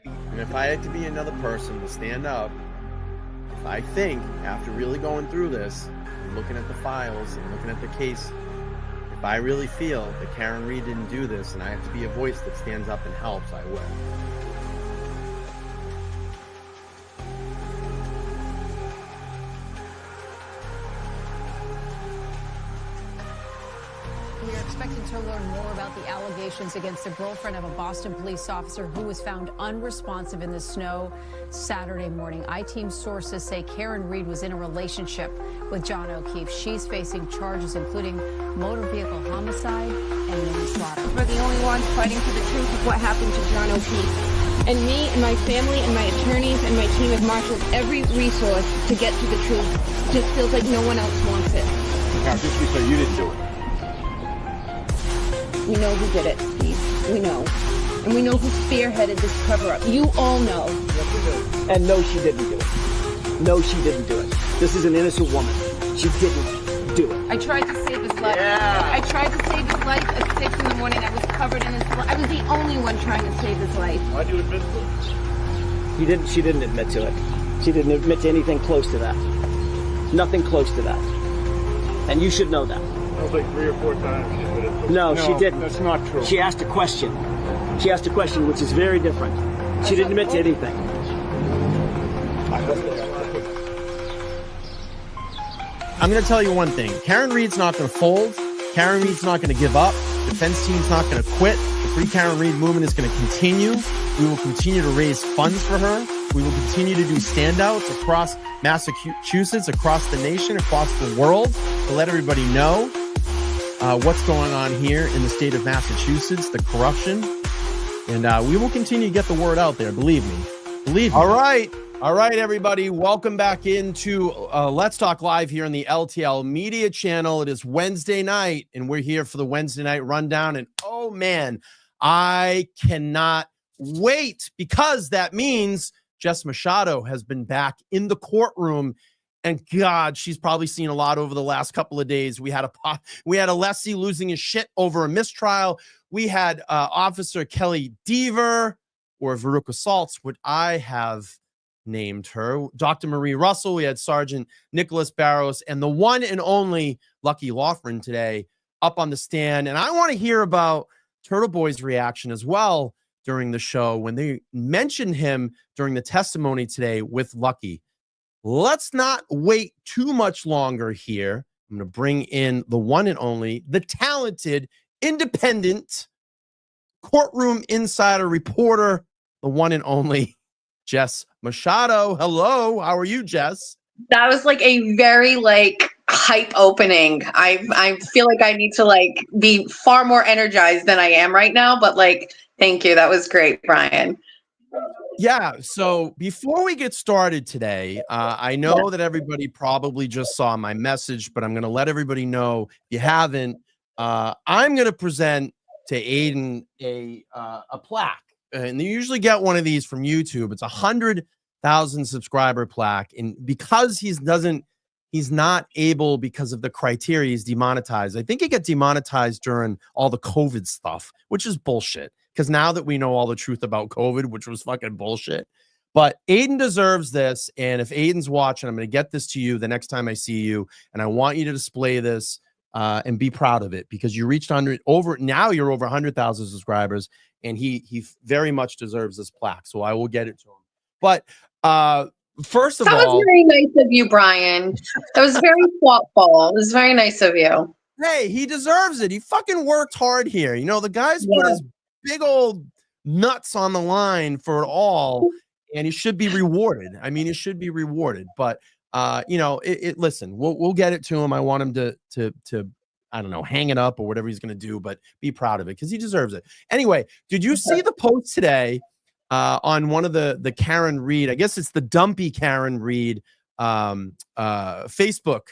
And if I had to be another person to stand up, if I think, after really going through this, and looking at the files and looking at the case, if I really feel that Karen Reed didn't do this and I have to be a voice that stands up and helps, I will. We are expecting to learn more about the allegations against the girlfriend of a Boston police officer who was found unresponsive in the snow Saturday morning. I-Team sources say Karen Reed was in a relationship with John O'Keefe. She's facing charges including motor vehicle homicide and manslaughter. We're the only ones fighting for the truth of what happened to John O'Keefe. And me and my family and my attorneys and my team have marshaled every resource to get to the truth. It just feels like no one else wants it. Now, just be clear, you didn't do it. We know who did it, Steve. We know. And we know who spearheaded this cover-up. You all know. Yes, we do. And no, she didn't do it. No, she didn't do it. This is an innocent woman. She didn't do it. I tried to save his life. Yeah. I tried to save his life at 6 in the morning. I was covered in his blood. I was the only one trying to save his life. Why'd you admit to it? She didn't admit to it. She didn't admit to anything close to that. Nothing close to that. And you should know that. It was like 3 or 4 times she admitted to it. No, she didn't. That's not true. She asked a question. She asked a question, which is very different. She didn't admit to anything. I'm going to tell you one thing. Karen Reed's not going to fold. Karen Reed's not going to give up. Defense team's not going to quit. The Free Karen Reed movement is going to continue. We will continue to raise funds for her. We will continue to do standouts across Massachusetts, across the nation, across the world to let everybody know what's going on here in the state of Massachusetts, the corruption. And we will continue to get the word out there. Believe me. Believe me. All right, everybody. Welcome back into Let's Talk Live here on the LTL Media Channel. It is Wednesday night, and we're here for the Wednesday night rundown. And oh, man, I cannot wait because that means Jess Machado has been back in the courtroom. And God, she's probably seen a lot over the last couple of days. We had a Leslie losing his shit over a mistrial. We had Officer Kelly Deaver, or Veruca Saltz, what I have named her, Dr. Marie Russell. We had Sergeant Nicholas Barrows and the one and only Lucky Loughran today up on the stand. And I want to hear about Turtle Boy's reaction as well during the show when they mentioned him during the testimony today with Lucky. Let's not wait too much longer here. I'm going to bring in the one and only, the talented, independent courtroom insider reporter, the one and only Jess Machado. Hello. How are you, Jess? That was like a very hype opening. I feel like I need to be far more energized than I am right now, but thank you. That was great, Brian. Yeah. So before we get started today, I know that everybody probably just saw my message, but I'm going to let everybody know if you haven't, I'm going to present to Aiden a plaque. And you usually get one of these from YouTube. It's 100,000 subscriber plaque. And because he's not able, because of the criteria, he's demonetized. I think he got demonetized during all the COVID stuff, which is bullshit. Because now that we know all the truth about COVID, which was fucking bullshit. But Aiden deserves this. And if Aiden's watching, I'm going to get this to you the next time I see you. And I want you to display this and be proud of it, because you reached now you're over 100,000 subscribers. And he very much deserves this plaque. So I will get it to him. But first of all, that was very nice of you, Brian. That was very thoughtful. It was very nice of you. Hey, he deserves it. He fucking worked hard here. You know, the guy's put his big old nuts on the line for it all, and he should be rewarded. I mean, he should be rewarded. But listen, we'll get it to him. I want him to I don't know, hang it up or whatever he's going to do, but be proud of it because he deserves it. Anyway, did you see the post today on one of the Karen Reed? I guess it's the Dumpy Karen Reed Facebook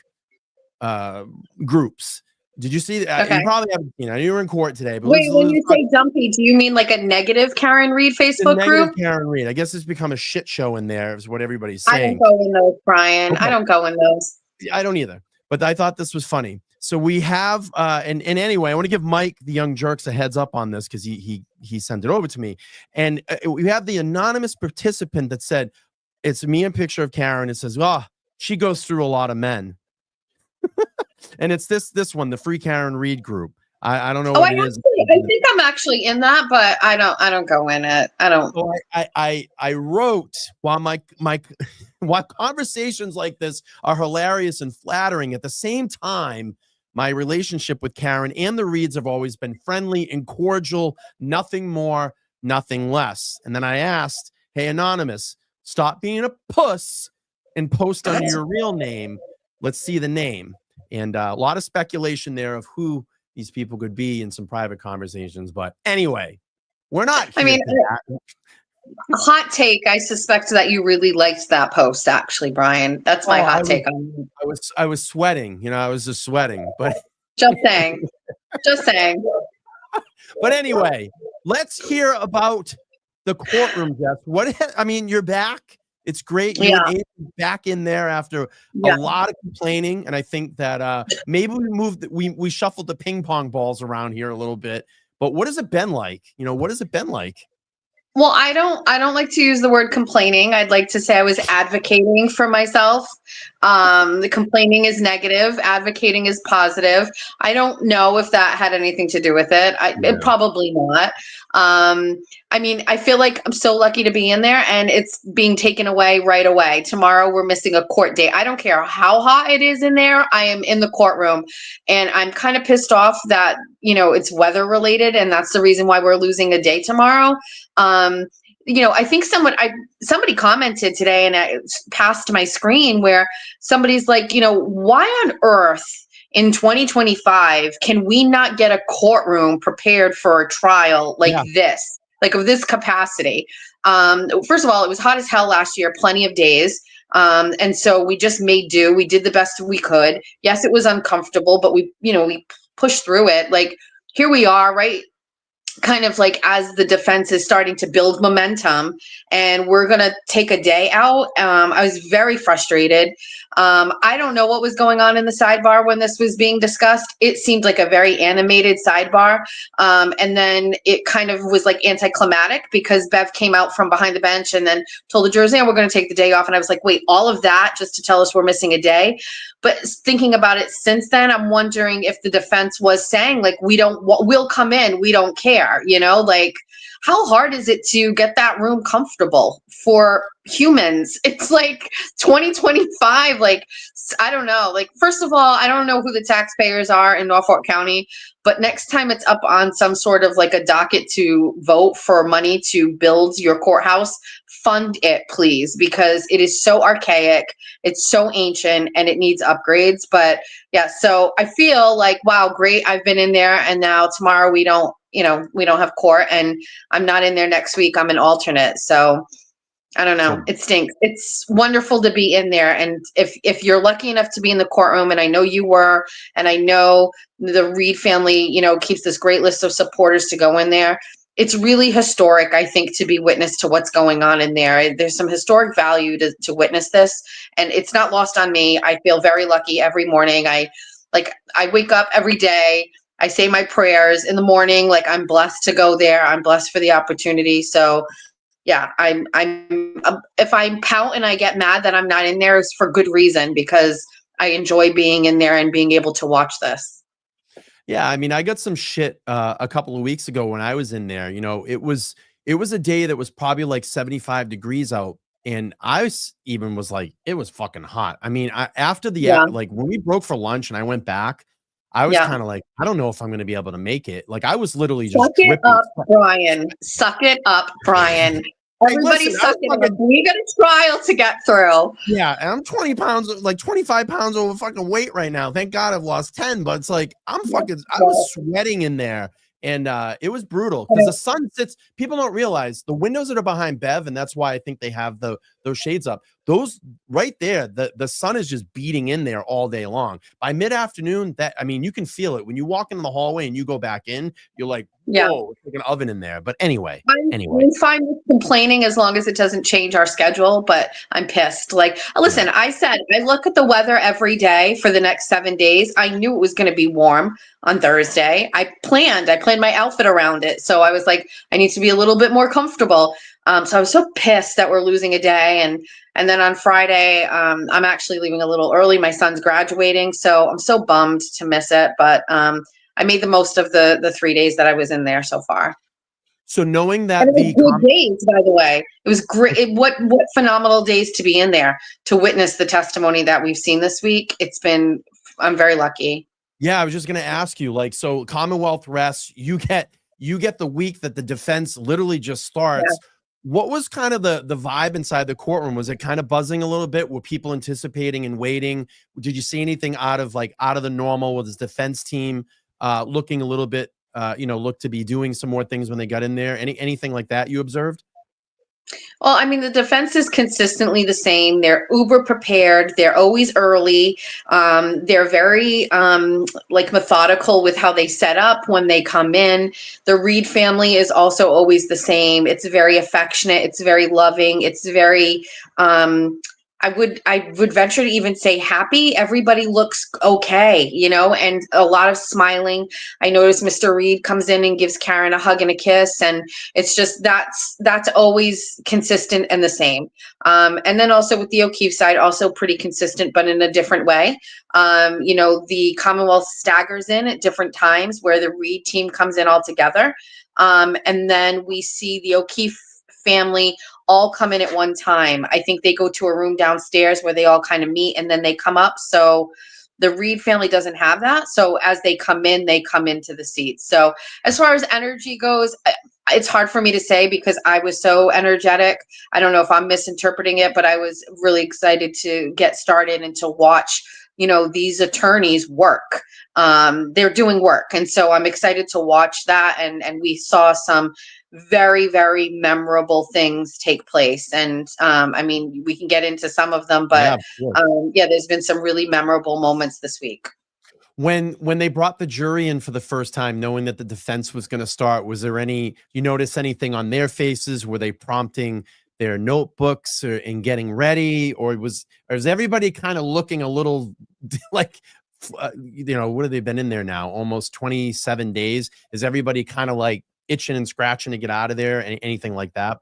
groups. Did you see that? Okay. You probably haven't. You were in court today. But wait, when you say dumpy, do you mean a negative Karen Reed Facebook group? Karen Reed. I guess it's become a shit show in there. Is what everybody's saying. I don't go in those, Brian. Okay. I don't go in those. I don't either. But I thought this was funny. So we have, and anyway, I want to give Mike the Young Jerks a heads up on this because he sent it over to me, and we have the anonymous participant that said it's me and picture of Karen. It says, "Oh, she goes through a lot of men," and it's this one, the Free Karen Reed group. I don't know what it is. I think I'm actually in that, but I don't go in it. I don't. So I wrote while while conversations like this are hilarious and flattering. At the same time, my relationship with Karen and the Reeds have always been friendly and cordial, nothing more, nothing less. And then I asked, "Hey, anonymous, stop being a puss and post under your real name. Let's see the name." And a lot of speculation there of who these people could be in some private conversations. But anyway, we're not. I mean, hot take. I suspect that you really liked that post, actually, Brian. That's my hot take on it. I was sweating. You know, I was just sweating. But just saying. Just saying. But anyway, let's hear about the courtroom, Jess. I mean, you're back. It's great. You were back in there after a lot of complaining, and I think that maybe we shuffled the ping pong balls around here a little bit. But what has it been like? You know, what has it been like? Well, I don't like to use the word complaining. I'd like to say I was advocating for myself. The complaining is negative. Advocating is positive. I don't know if that had anything to do with it. It probably not. I mean, I feel like I'm so lucky to be in there, and it's being taken away right away. Tomorrow we're missing a court date. I don't care how hot it is in there. I am in the courtroom, and I'm kind of pissed off that, it's weather related, and that's the reason why we're losing a day tomorrow. I think somebody commented today, and it passed my screen, where somebody's like, why on earth in 2025 can we not get a courtroom prepared for a trial like this, like of this capacity? First of all, it was hot as hell last year, plenty of days. And so we just made do. We did the best we could. Yes, it was uncomfortable, but we pushed through it. Like, here we are, right? Kind of like as the defense is starting to build momentum, and we're going to take a day out. I was very frustrated. I don't know what was going on in the sidebar when this was being discussed. It seemed like a very animated sidebar. And then it kind of was like anticlimactic, because Bev came out from behind the bench and then told the jurors, we're going to take the day off. And I was like, wait, all of that just to tell us we're missing a day? But thinking about it since then, I'm wondering if the defense was saying, like, we'll come in, we don't care, like, how hard is it to get that room comfortable for humans? It's like 2025. Like, I don't know. Like, first of all, I don't know who the taxpayers are in Norfolk County, but next time it's up on some sort of like a docket to vote for money to build your courthouse, fund it, please, because it is so archaic, it's so ancient, and it needs upgrades. But yeah, so I feel like, wow, great, I've been in there, and now tomorrow we don't have court, and I'm not in there next week. I'm an alternate. So I don't know. It stinks. It's wonderful to be in there. And if you're lucky enough to be in the courtroom, and I know you were, and I know the Reed family, keeps this great list of supporters to go in there, it's really historic, I think, to be witness to what's going on in there. There's some historic value to witness this, and it's not lost on me. I feel very lucky every morning. I wake up every day. I say my prayers in the morning. Like, I'm blessed to go there. I'm blessed for the opportunity. So yeah, if I pout and I get mad that I'm not in there, it's for good reason, because I enjoy being in there and being able to watch this. Yeah, I mean, I got some shit a couple of weeks ago when I was in there. It was a day that was probably like 75 degrees out, and I was like, it was fucking hot. I mean, after like when we broke for lunch and I went back, I was kind of like, I don't know if I'm going to be able to make it. Like, I was literally just Suck it up, Brian. Suck it up, Brian. Everybody suck it up. We got a trial to get through. Yeah, and I'm 20 pounds, like 25 pounds over fucking weight right now. Thank God I've lost 10, but it's like, I was sweating in there, and it was brutal, because the sun sits, people don't realize the windows that are behind Bev, and that's why I think they have those shades up. those right there, the sun is just beating in there all day long. By mid-afternoon, you can feel it. When you walk into the hallway and you go back in, you're like, Yeah. whoa, it's like an oven in there. But anyway. I'm fine with complaining as long as it doesn't change our schedule, but I'm pissed. Like, listen, I said, I look at the weather every day for the next 7 days. I knew it was going to be warm on Thursday. I planned my outfit around it. So I was like, I need to be a little bit more comfortable. So I was so pissed that we're losing a day. And then on Friday, I'm actually leaving a little early. My son's graduating. So I'm so bummed to miss it. But I made the most of the 3 days that I was in there so far. So knowing that And it was good days, by the way, it was great. What phenomenal days to be in there to witness the testimony that we've seen this week. I'm very lucky. Yeah, I was just going to ask you, like, so Commonwealth rests, you get the week that the defense literally just starts. Yeah. What was kind of the vibe inside the courtroom? Was it kind of buzzing a little bit? Were people anticipating and waiting? Did you see anything out of the normal? Was the defense team looking a little bit, look to be doing some more things when they got in there? Anything like that you observed? Well, I mean, the defense is consistently the same. They're uber prepared. They're always early. They're very methodical with how they set up when they come in. The Reed family is also always the same. It's very affectionate. It's very loving. It's very I would venture to even say happy. Everybody looks okay, and a lot of smiling. I noticed Mr. Reed comes in and gives Karen a hug and a kiss, and it's just that's always consistent and the same. And then also with the O'Keefe side, also pretty consistent, but in a different way. The Commonwealth staggers in at different times where the Reed team comes in all together. And then we see the O'Keefe family all come in at one time. I think they go to a room downstairs where they all kind of meet and then they come up. So the Reed family doesn't have that. So as they come in, they come into the seats. So as far as energy goes, it's hard for me to say because I was so energetic. I don't know if I'm misinterpreting it, but I was really excited to get started and to watch, these attorneys work. They're doing work. And so I'm excited to watch that. And we saw some very, very memorable things take place. And we can get into some of them, but there's been some really memorable moments this week. When they brought the jury in for the first time, knowing that the defense was going to start, was there you notice anything on their faces? Were they prompting their notebooks in getting ready, or is everybody kind of looking a little like, what have they been in there now? Almost 27 days. Is everybody kind of like itching and scratching to get out of there? Anything like that?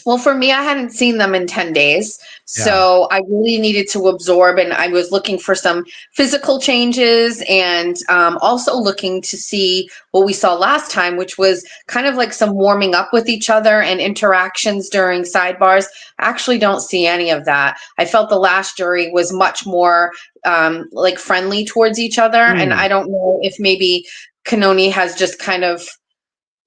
Well, for me, I hadn't seen them in 10 days. So I really needed to absorb, and I was looking for some physical changes and also looking to see what we saw last time, which was kind of like some warming up with each other and interactions during sidebars. I actually don't see any of that. I felt the last jury was much more friendly towards each other. And I don't know if maybe Kanoni has just kind of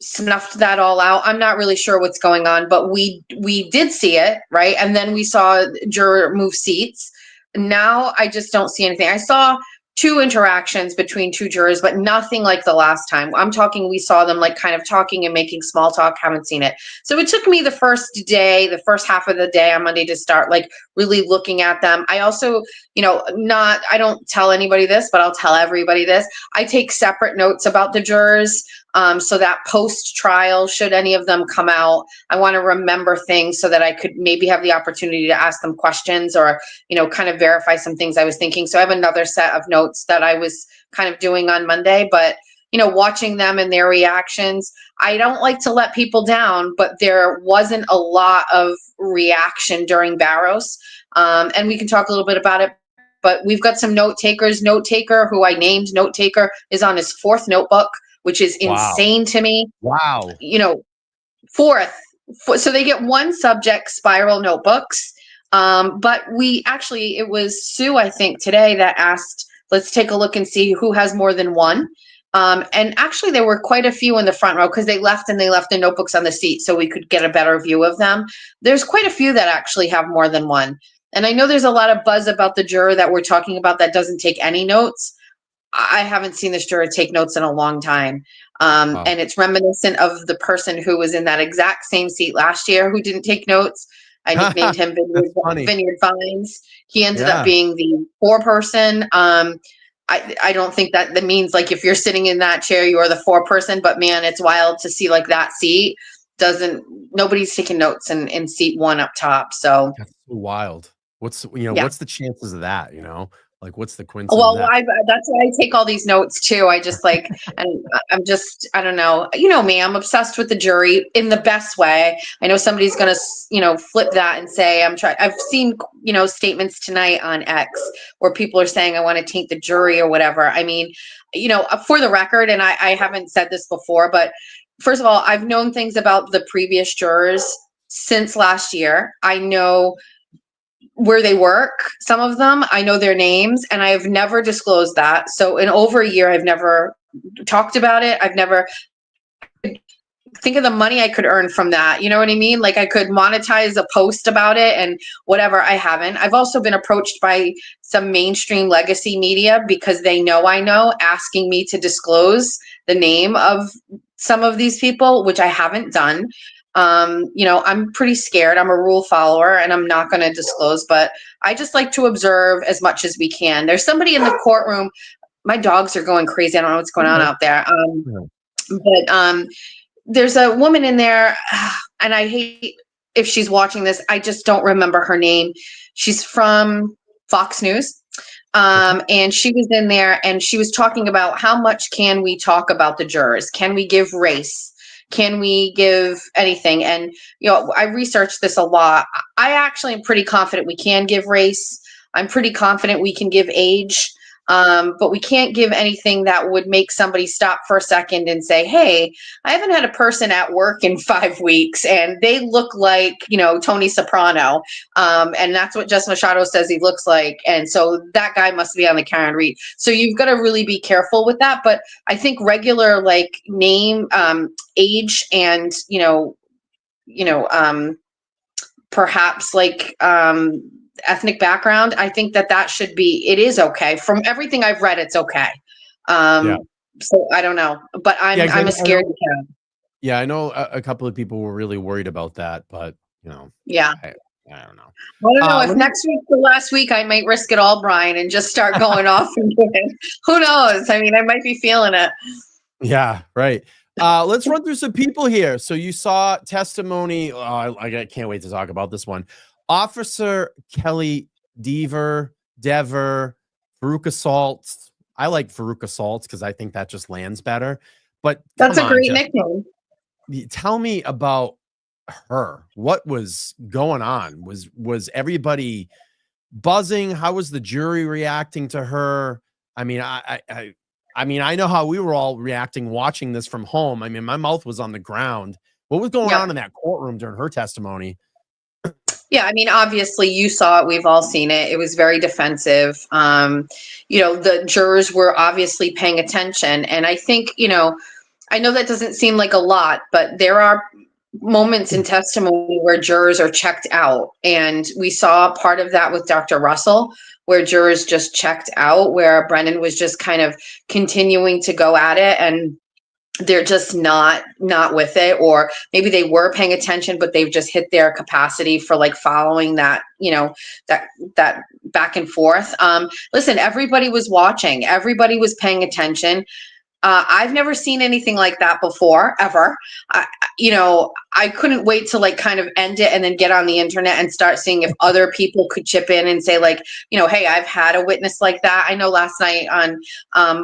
snuffed that all out. I'm not really sure what's going on, but we did see it, right? And then we saw juror move seats. Now I just don't see anything. I saw 2 interactions between 2 jurors, but nothing like the last time. I'm talking, we saw them kind of talking and making small talk. Haven't seen it. So it took me the first half of the day on Monday to start really looking at them. I also, I don't tell anybody this, but I'll tell everybody this. I take separate notes about the jurors. So that post-trial, should any of them come out, I want to remember things so that I could maybe have the opportunity to ask them questions or, kind of verify some things I was thinking. So I have another set of notes that I was kind of doing on Monday, but, watching them and their reactions, I don't like to let people down, but there wasn't a lot of reaction during Barros. And we can talk a little bit about it, but we've got some note takers. Note taker, who I named note taker, is on his 4th notebook, which is insane to me. Wow. 4th. So they get 1 subject spiral notebooks. But it was Sue, I think, today that asked, let's take a look and see who has more than 1. And actually there were quite a few in the front row because they left the notebooks on the seat so we could get a better view of them. There's quite a few that actually have more than 1. And I know there's a lot of buzz about the juror that we're talking about that doesn't take any notes. I haven't seen this juror take notes in a long time. And it's reminiscent of the person who was in that exact same seat last year who didn't take notes. I nicknamed him That's funny. Vineyard Vines. He ended Yeah. up being the foreperson. I don't think that means like if you're sitting in that chair, you are the foreperson. But man, it's wild to see like that seat nobody's taking notes in seat one up top. So That's so wild. What's yeah. what's the chances of that? Like what's the coincidence of Well, that? that's why I take all these notes too. I just like, and I'm just, I don't know. You know me, I'm obsessed with the jury in the best way. I know somebody's going to, flip that and say, I've seen, statements tonight on X where people are saying, I want to taint the jury or whatever. I mean, for the record, and I haven't said this before, but first of all, I've known things about the previous jurors since last year. I know where they work, some of them, I know their names, and I have never disclosed that. So in over a year, I've never talked about it. I've never think of the money I could earn from that. You know what I mean? Like I could monetize a post about it and whatever. I haven't. I've also been approached by some mainstream legacy media because they know I know, asking me to disclose the name of some of these people, which I haven't done. I'm pretty scared. I'm a rule follower and I'm not going to disclose, but I just like to observe as much as we can. There's somebody in the courtroom. My dogs are going crazy. I don't know what's going on out there. But there's a woman in there, and I hate if she's watching this. I just don't remember her name. She's from Fox News. And she was in there and she was talking about how much can we talk about the jurors? Can we give race? Can we give anything? And, I researched this a lot. I actually am pretty confident we can give race. I'm pretty confident we can give age. But we can't give anything that would make somebody stop for a second and say, hey, I haven't had a person at work in 5 weeks and they look like, Tony Soprano. And that's what Jess Machado says he looks like. And so that guy must be on the Karen Reed. So you've got to really be careful with that. But I think regular like name, age, and, perhaps like, ethnic background, I think that should be, it is okay. From everything I've read, it's okay. So I don't know, but I'm a scared cat. Yeah, I know a couple of people were really worried about that, but yeah. I don't know. I don't know if next week's the last week, I might risk it all, Brian, and just start going off and doing, who knows? I mean, I might be feeling it. Yeah, right. Let's run through some people here. So you saw testimony. I can't wait to talk about this one. Officer Kelly Dever, Veruca Salt. I like Veruca Salt because I think that just lands better. But that's a great nickname. Tell me about her. What was going on? Was everybody buzzing? How was the jury reacting to her? I mean, I know how we were all reacting watching this from home. I mean, my mouth was on the ground. What was going on in that courtroom during her testimony? Yeah, I mean, obviously you saw it. We've all seen it. It was very defensive. The jurors were obviously paying attention. And I think, I know that doesn't seem like a lot, but there are moments in testimony where jurors are checked out. And we saw part of that with Dr. Russell, where jurors just checked out, where Brennan was just kind of continuing to go at it. And they're just not with it, or maybe they were paying attention, but they've just hit their capacity for like following that, that back and forth. Listen, everybody was watching, everybody was paying attention. I've never seen anything like that before, ever. I couldn't wait to like kind of end it and then get on the internet and start seeing if other people could chip in and say like, hey, I've had a witness like that. I know last night on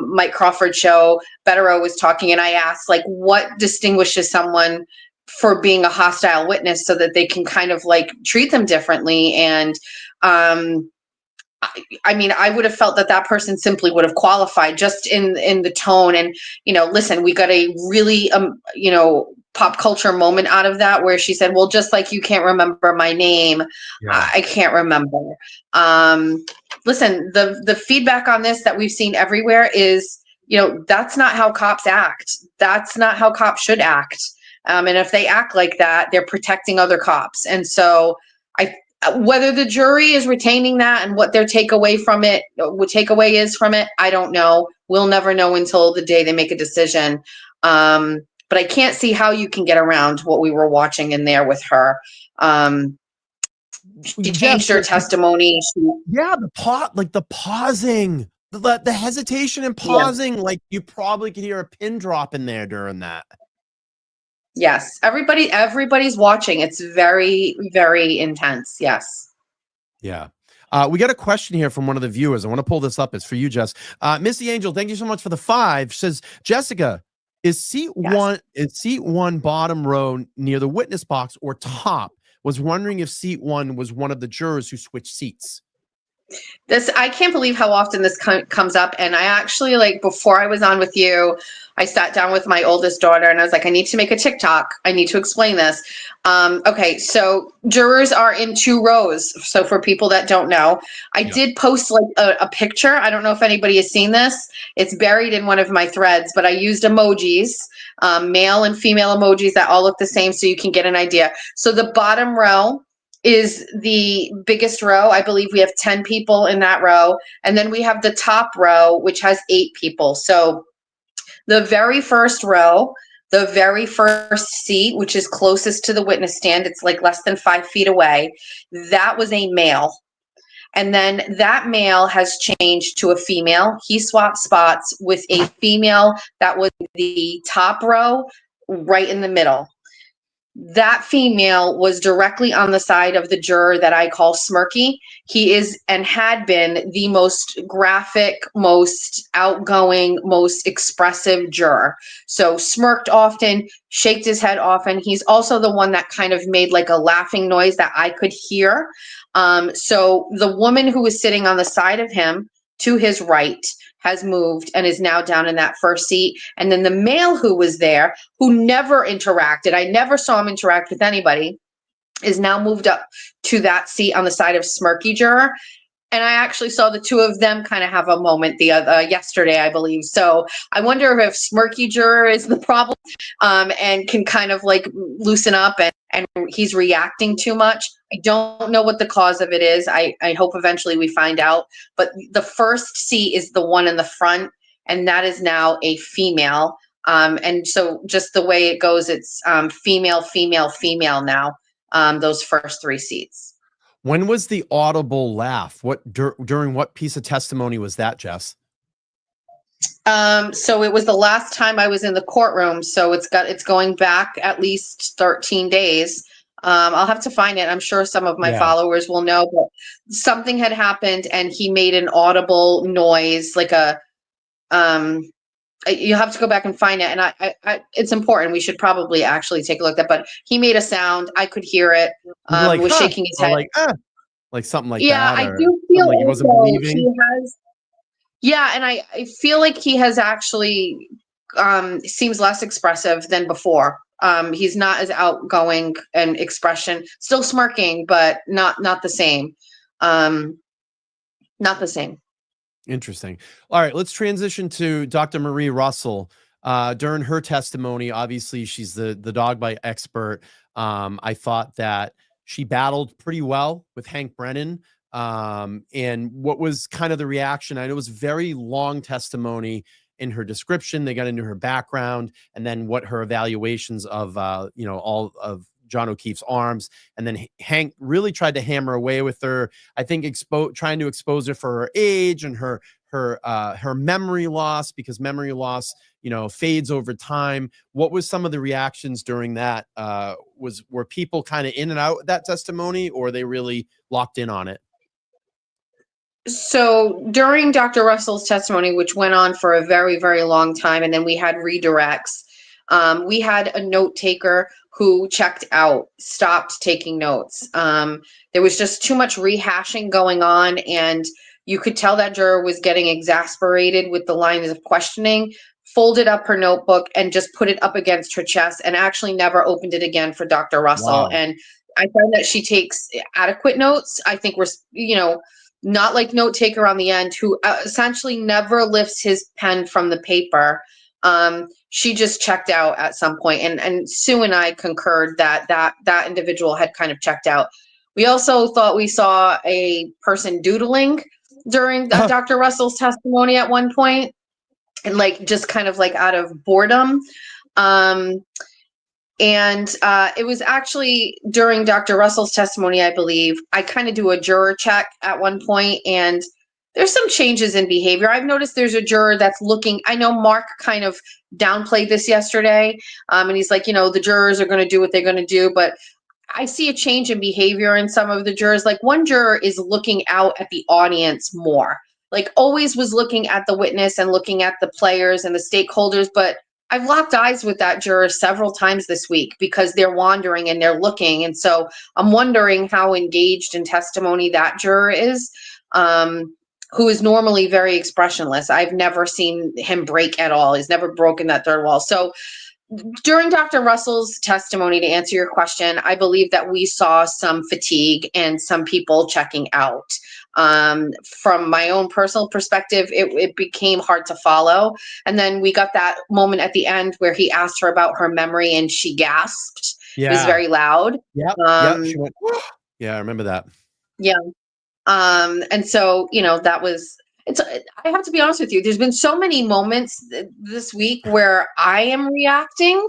Mike Crawford's show, Bettero was talking and I asked like, what distinguishes someone for being a hostile witness so that they can kind of like treat them differently. And, I mean, I would have felt that person simply would have qualified just in the tone. And, listen, we got a really, pop culture moment out of that where she said, well, just like you can't remember my name, I can't remember. Listen, the feedback on this that we've seen everywhere is, that's not how cops act. That's not how cops should act. And if they act like that, they're protecting other cops. And so whether the jury is retaining that and what their takeaway is from it, I don't know. We'll never know until the day they make a decision. But I can't see how you can get around what we were watching in there with her. She Jess, changed her testimony. yeah, the pausing, the hesitation and pausing, like you probably could hear a pin drop in there during that. Yes, everybody's watching. It's very, very intense. Yes. Yeah. We got a question here from one of the viewers. I want to pull this up. It's for you, Jess. Missy Angel, thank you so much for the 5. She says, Jessica, is seat one bottom row near the witness box or top? Was wondering if seat 1 was one of the jurors who switched seats. I can't believe how often this comes up. And I actually, like, before I was on with you, I sat down with my oldest daughter and I was like, I need to make a TikTok. I need to explain this. Okay, so jurors are in 2 rows. So for people that don't know, I did post like a picture. I don't know if anybody has seen this. It's buried in one of my threads, but I used emojis, male and female emojis that all look the same so you can get an idea. So the bottom row is the biggest row. I believe we have 10 people in that row. And then we have the top row, which has 8 people. So the very first row, the very first seat, which is closest to the witness stand, it's like less than 5 feet away, that was a male. And then that male has changed to a female. He swapped spots with a female that was the top row right in the middle. That female was directly on the side of the juror that I call Smirky. He is and had been the most graphic, most outgoing, most expressive juror. So smirked often, shaked his head often. He's also the one that kind of made like a laughing noise that I could hear. So the woman who was sitting on the side of him to his right has moved and is now down in that first seat. And then the male who was there, who never interacted, I never saw him interact with anybody, is now moved up to that seat on the side of Smirky juror. And I actually saw the 2 of them kind of have a moment yesterday, I believe. So I wonder if Smirky juror is the problem, and can kind of like loosen up and he's reacting too much. I don't know what the cause of it is. I hope eventually we find out. But the first seat is the one in the front, and that is now a female. And so just the way it goes, it's female, female, female now, those first 3 seats. When was the audible laugh? During what piece of testimony was that, Jess? So it was the last time I was in the courtroom. So it's going back at least 13 days. I'll have to find it. I'm sure some of my followers will know, but something had happened and he made an audible noise, like you have to go back and find it. And I it's important. We should probably actually take a look at that, but he made a sound. I could hear it. Was shaking his head. Like something like that. I do feel like he wasn't believing. He has, and I feel like he has actually seems less expressive than before. He's not as outgoing and expression, still smirking, but not the same. Not the same. Interesting. All right, let's transition to Dr. Marie Russell. During her testimony, obviously she's the dog bite expert. I thought that she battled pretty well with Hank Brennan. And what was kind of the reaction? I know it was very long testimony in her description. They got into her background and then what her evaluations of, all of John O'Keefe's arms. And then Hank really tried to hammer away with her. I think trying to expose her for her age and her memory loss, because memory loss, fades over time. What was some of the reactions during that? Were people kind of in and out of that testimony, or they really locked in on it? So during Dr. Russell's testimony, which went on for a very, very long time, and then we had redirects, we had a note taker who checked out, stopped taking notes. There was just too much rehashing going on, and you could tell that juror was getting exasperated with the lines of questioning, folded up her notebook and just put it up against her chest and actually never opened it again for Dr. Russell. Wow. And I find that she takes adequate notes. I think we're, not like note taker on the end, who essentially never lifts his pen from the paper. She just checked out at some point, and Sue and I concurred that individual had kind of checked out. We also thought we saw a person doodling during Dr. Russell's testimony at one point, and just kind of out of boredom. And it was actually during Dr. Russell's testimony, I believe, I kind of do a juror check at one point, and there's some changes in behavior. I've noticed there's a juror that's looking, I know Mark kind of downplayed this yesterday, and he's like, the jurors are going to do what they're going to do, but I see a change in behavior in some of the jurors. Like one juror is looking out at the audience more, like always was looking at the witness and looking at the players and the stakeholders, but I've locked eyes with that juror several times this week because they're wandering and they're looking. And so I'm wondering how engaged in testimony that juror is, who is normally very expressionless. I've never seen him break at all. He's never broken that third wall. So during Dr. Russell's testimony, to answer your question, I believe that we saw some fatigue and some people checking out. From my own personal perspective, it became hard to follow. And then we got that moment at the end where he asked her about her memory and she gasped. Yeah. It was very loud. Yep. She went, yeah, I remember that. Yeah. And so, that was, I have to be honest with you, there's been so many moments this week where I am reacting.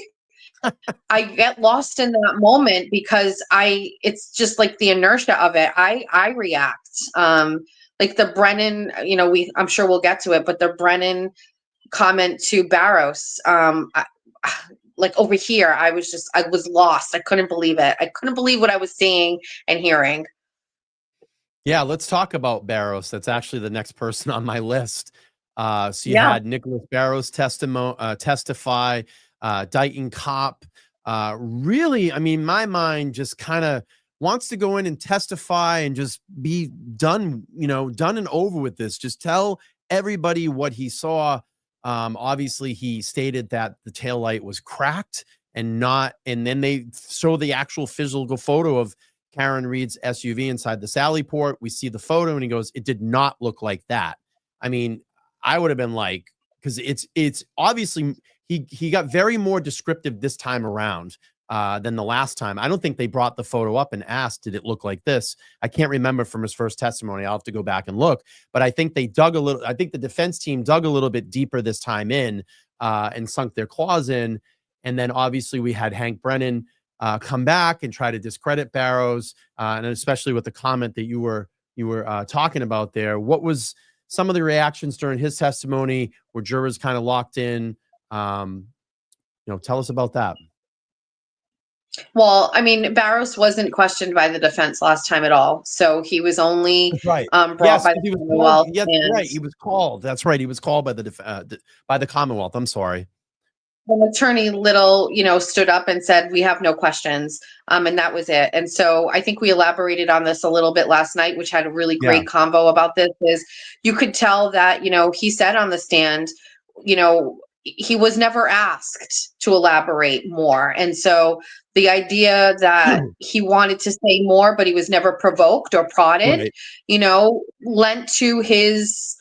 I get lost in that moment because it's just like the inertia of it. I react. Like the Brennan, I'm sure we'll get to it, but the Brennan comment to Barros, like over here, I was lost. I couldn't believe it. I couldn't believe what I was seeing and hearing. Yeah, let's talk about Barros. That's actually the next person on my list. So you had Nicholas Barros testify, Dighton Cop. Really, I mean, my mind just kind of wants to go in and testify and just be done, done and over with this. Just tell everybody what he saw. Obviously, he stated that the taillight was cracked and then they show the actual physical photo of Karen Reed's SUV inside the Sally Port. We see the photo and he goes, it did not look like that. I mean, I would have been like, because it's obviously he got very more descriptive this time around than the last time. I don't think they brought the photo up and asked, did it look like this? I can't remember from his first testimony. I'll have to go back and look, but I think they dug a little, I think the defense team dug a little bit deeper this time in and sunk their claws in. And then obviously we had Hank Brennan come back and try to discredit Barros, and especially with the comment that you were talking about there. What was some of the reactions during his testimony? Were jurors kind of locked in? Tell us about that. Well, I mean, Barros wasn't questioned by the defense last time at all, so he was only brought by the Commonwealth. Yes, right. He was called. That's right. He was called by the Commonwealth. I'm sorry. An attorney Little, stood up and said, we have no questions. And that was it. And so I think we elaborated on this a little bit last night, which had a really great convo about this. Is you could tell that, he said on the stand, he was never asked to elaborate more. And so the idea that he wanted to say more, but he was never provoked or prodded, lent to his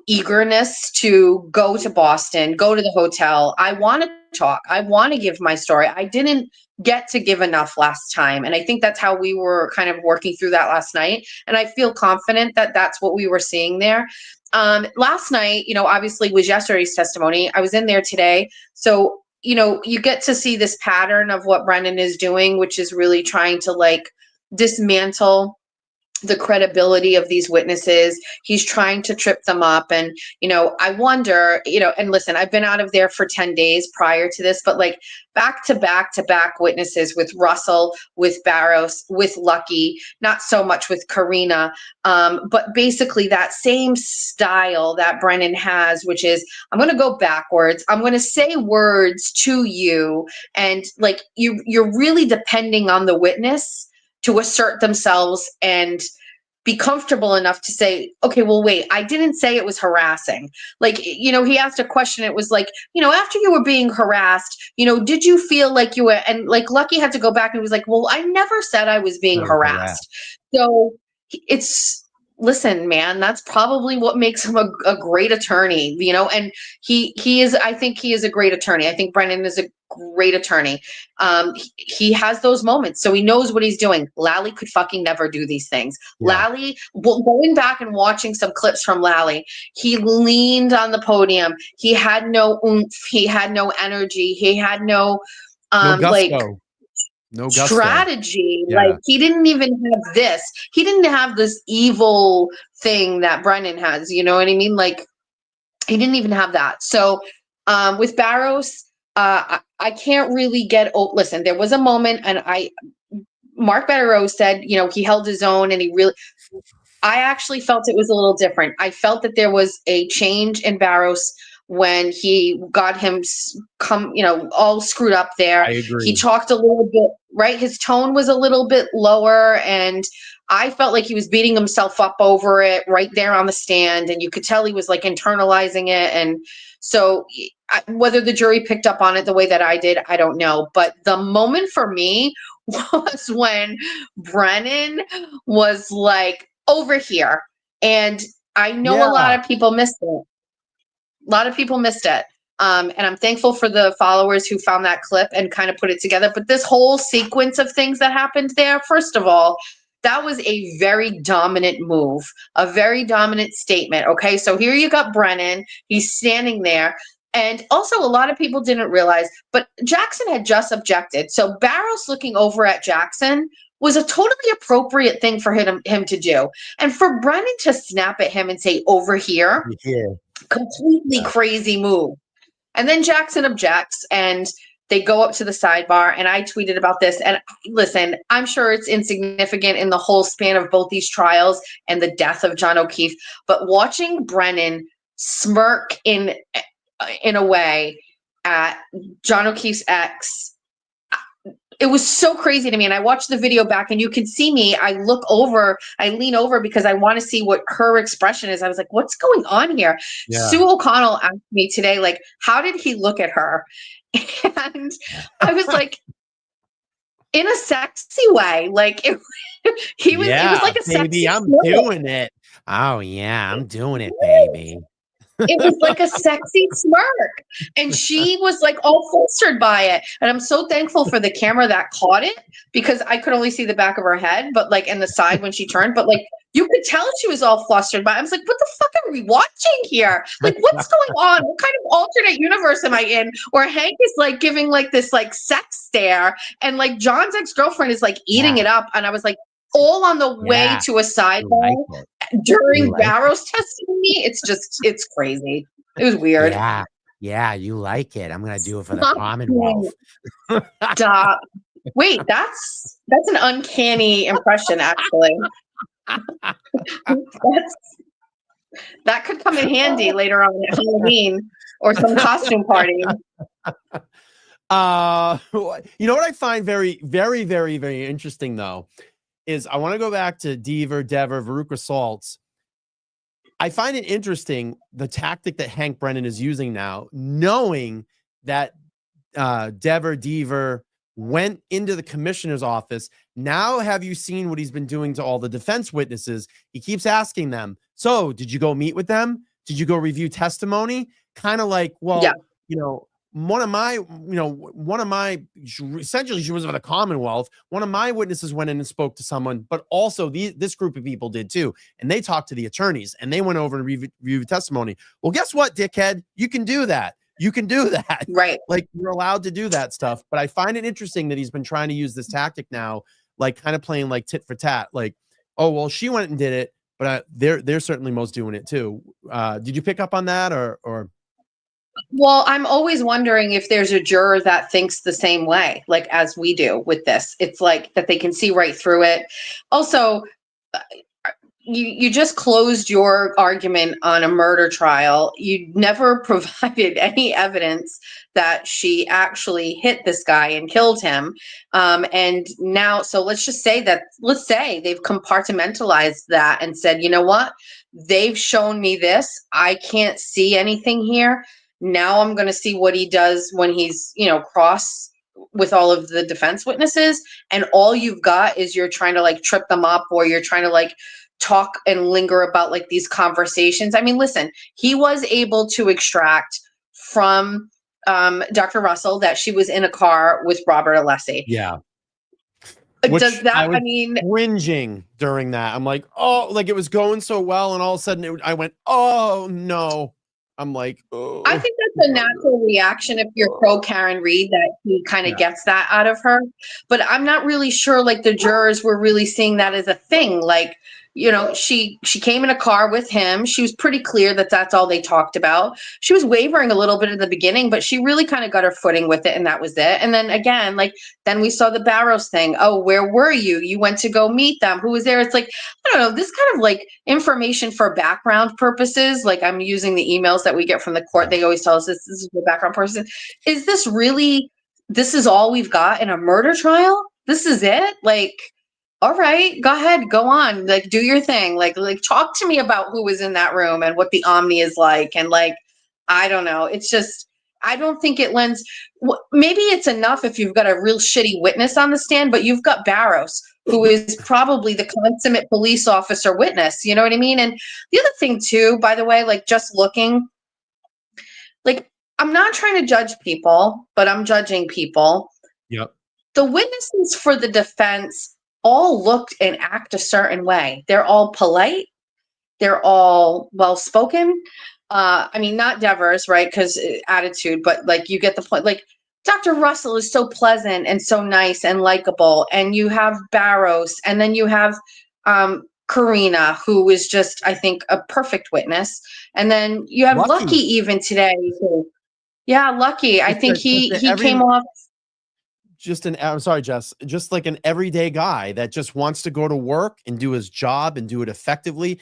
eagerness to go to Boston, go to the hotel. I want to talk. I want to give my story. I didn't get to give enough last time. And I think that's how we were kind of working through that last night. And I feel confident that that's what we were seeing there. Last night, obviously was yesterday's testimony. I was in there today. So, you get to see this pattern of what Brennan is doing, which is really trying to dismantle the credibility of these witnesses. He's trying to trip them up. And, I wonder, and listen, I've been out of there for 10 days prior to this, but back to back witnesses with Russell, with Barros, with Lucky, not so much with Karina, but basically that same style that Brennan has, which is, I'm going to go backwards. I'm going to say words to you. And you're really depending on the witness to assert themselves and be comfortable enough to say, okay, well, wait, I didn't say it was harassing. He asked a question. It was after you were being harassed, did you feel like you were, and Lucky had to go back and he was like, well, I never said I was being harassed. So listen, man, that's probably what makes him a great attorney, and he is, I think he is a great attorney. I think Brennan is a great attorney. He has those moments, so he knows what he's doing. Lally could fucking never do these things. Yeah. Lally, going back and watching some clips from Lally, he leaned on the podium. He had no oomph. He had no energy. He had no No like gusto. No gusto. strategy. Yeah. Like he didn't even have this. He didn't have this evil thing that Brennan has. You know what I mean? Like he didn't even have that. So with Barros, I can't really get. Oh, listen, there was a moment, and Mark Bettero said, you know, he held his own, and he really. I actually felt it was a little different. I felt that there was a change in Barros when he got him all screwed up there. I agree. He talked a little bit, right? His tone was a little bit lower, and I felt like he was beating himself up over it right there on the stand, and you could tell he was like internalizing it. And so whether the jury picked up on it the way that I did, I don't know. But the moment for me was when Brennan was like, over here. And I know a lot of people missed it. A lot of people missed it. And I'm thankful for the followers who found that clip and kind of put it together. But this whole sequence of things that happened there, first of all, that was a very dominant move, a very dominant statement. Okay, so here you got Brennan. He's standing there. And also, a lot of people didn't realize, but Jackson had just objected. So Barros looking over at Jackson was a totally appropriate thing for him to do. And for Brennan to snap at him and say, over here, completely crazy move. And then Jackson objects, and they go up to the sidebar, and I tweeted about this. And listen, I'm sure it's insignificant in the whole span of both these trials and the death of John O'Keefe, but watching Brennan smirk in a way at John O'Keefe's ex, it was so crazy to me. And I watched the video back, and you can see me. I lean over because I want to see what her expression is. I was like, what's going on here? Yeah. Sue O'Connell asked me today, like, how did he look at her? And I was like, in a sexy way. Like it was like a sexy I'm doing it. Oh yeah, I'm doing it, baby. It was like a sexy smirk. And she was like all flustered by it. And I'm so thankful for the camera that caught it, because I could only see the back of her head, but like in the side when she turned, but like you could tell she was all flustered by it. I was like, what the fuck are we watching here? Like, what's going on? What kind of alternate universe am I in? Where Hank is like giving like this like sex stare, and like John's ex-girlfriend is like eating it up. And I was like, all on the way to a sidebar during Barrows' testimony. It's crazy. It was weird. Yeah, you like it. I'm gonna do it for the Commonwealth. Stop. Wait, that's an uncanny impression, actually. That could come in handy later on at Halloween or some costume party. You know what I find very, very, very, very interesting though is I want to go back to Dever, Veruca Saltz. I find it interesting, the tactic that Hank Brennan is using now, knowing that Dever went into the commissioner's office. Now, have you seen what he's been doing to all the defense witnesses? He keeps asking them, so did you go meet with them? Did you go review testimony? Kind of like, well, you know, one of my, essentially she was for the Commonwealth. One of my witnesses went in and spoke to someone, but also this group of people did too. And they talked to the attorneys and they went over and reviewed testimony. Well, guess what, dickhead? You can do that. You can do that. Right. Like you're allowed to do that stuff. But I find it interesting that he's been trying to use this tactic now, like kind of playing like tit for tat. Like, oh, well, she went and did it, but they're certainly most doing it too. Did you pick up on that or? Well, I'm always wondering if there's a juror that thinks the same way, like as we do with this. It's like that they can see right through it. Also, you just closed your argument on a murder trial. You never provided any evidence that she actually hit this guy and killed him. And now, so let's say they've compartmentalized that and said, you know what? They've shown me this. I can't see anything here. Now I'm going to see what he does when he's, cross with all of the defense witnesses. And all you've got is you're trying to like trip them up, or you're trying to like talk and linger about like these conversations. I mean, listen, he was able to extract from Dr. Russell that she was in a car with Robert Alessi. Yeah. Does that, I mean, cringing during that. I'm like, oh, like it was going so well. And all of a sudden I went, oh no. I'm like, oh. I think that's a natural reaction if you're pro Karen Reed, that he kind of gets that out of her. But I'm not really sure, like, the jurors were really seeing that as a thing. Like, you know, she came in a car with him. She was pretty clear that that's all they talked about. She was wavering a little bit in the beginning, but she really kind of got her footing with it, and that was it. And then again, like, then we saw the Barrows thing. Oh, where were you? You went to go meet them. Who was there? It's like, I don't know, this kind of like information for background purposes. Like, I'm using the emails that we get from the court. They always tell us this is for background purposes. Is this really, this is all we've got in a murder trial? This is it? Like, all right, go ahead, go on, like, do your thing, like talk to me about who was in that room and what the Omni is like, and like, I don't know, it's just, I don't think it lends, maybe it's enough if you've got a real shitty witness on the stand, but you've got Barrows, who is probably the consummate police officer witness, you know what I mean? And the other thing too, by the way, like, just looking, like, I'm not trying to judge people, but I'm judging people. Yep. The witnesses for the defense all looked and act a certain way. They're all polite. They're all well-spoken. I mean, not Devers, right? Because attitude, but like, you get the point. Like, Dr. Russell is so pleasant and so nice and likable. And you have Barrows, and then you have Karina, who is just, I think, a perfect witness. And then you have Lucky even today. Yeah, Lucky. I think he came off. I'm sorry, Jess, just like an everyday guy that just wants to go to work and do his job and do it effectively.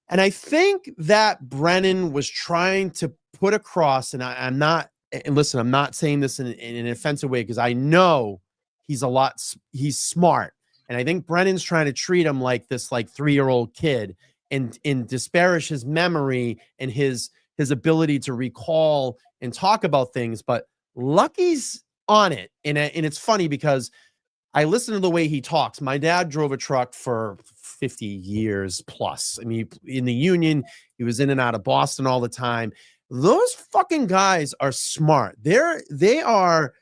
And I think that Brennan was trying to put across, and I'm not, and listen, I'm not saying this in an offensive way, because I know he's smart. And I think Brennan's trying to treat him like this, like 3-year-old kid, and disparage his memory and his ability to recall and talk about things. But Lucky's on it. And it's funny because I listen to the way he talks. My dad drove a truck for 50 years plus. I mean, in the union, he was in and out of Boston all the time. Those fucking guys are smart. They are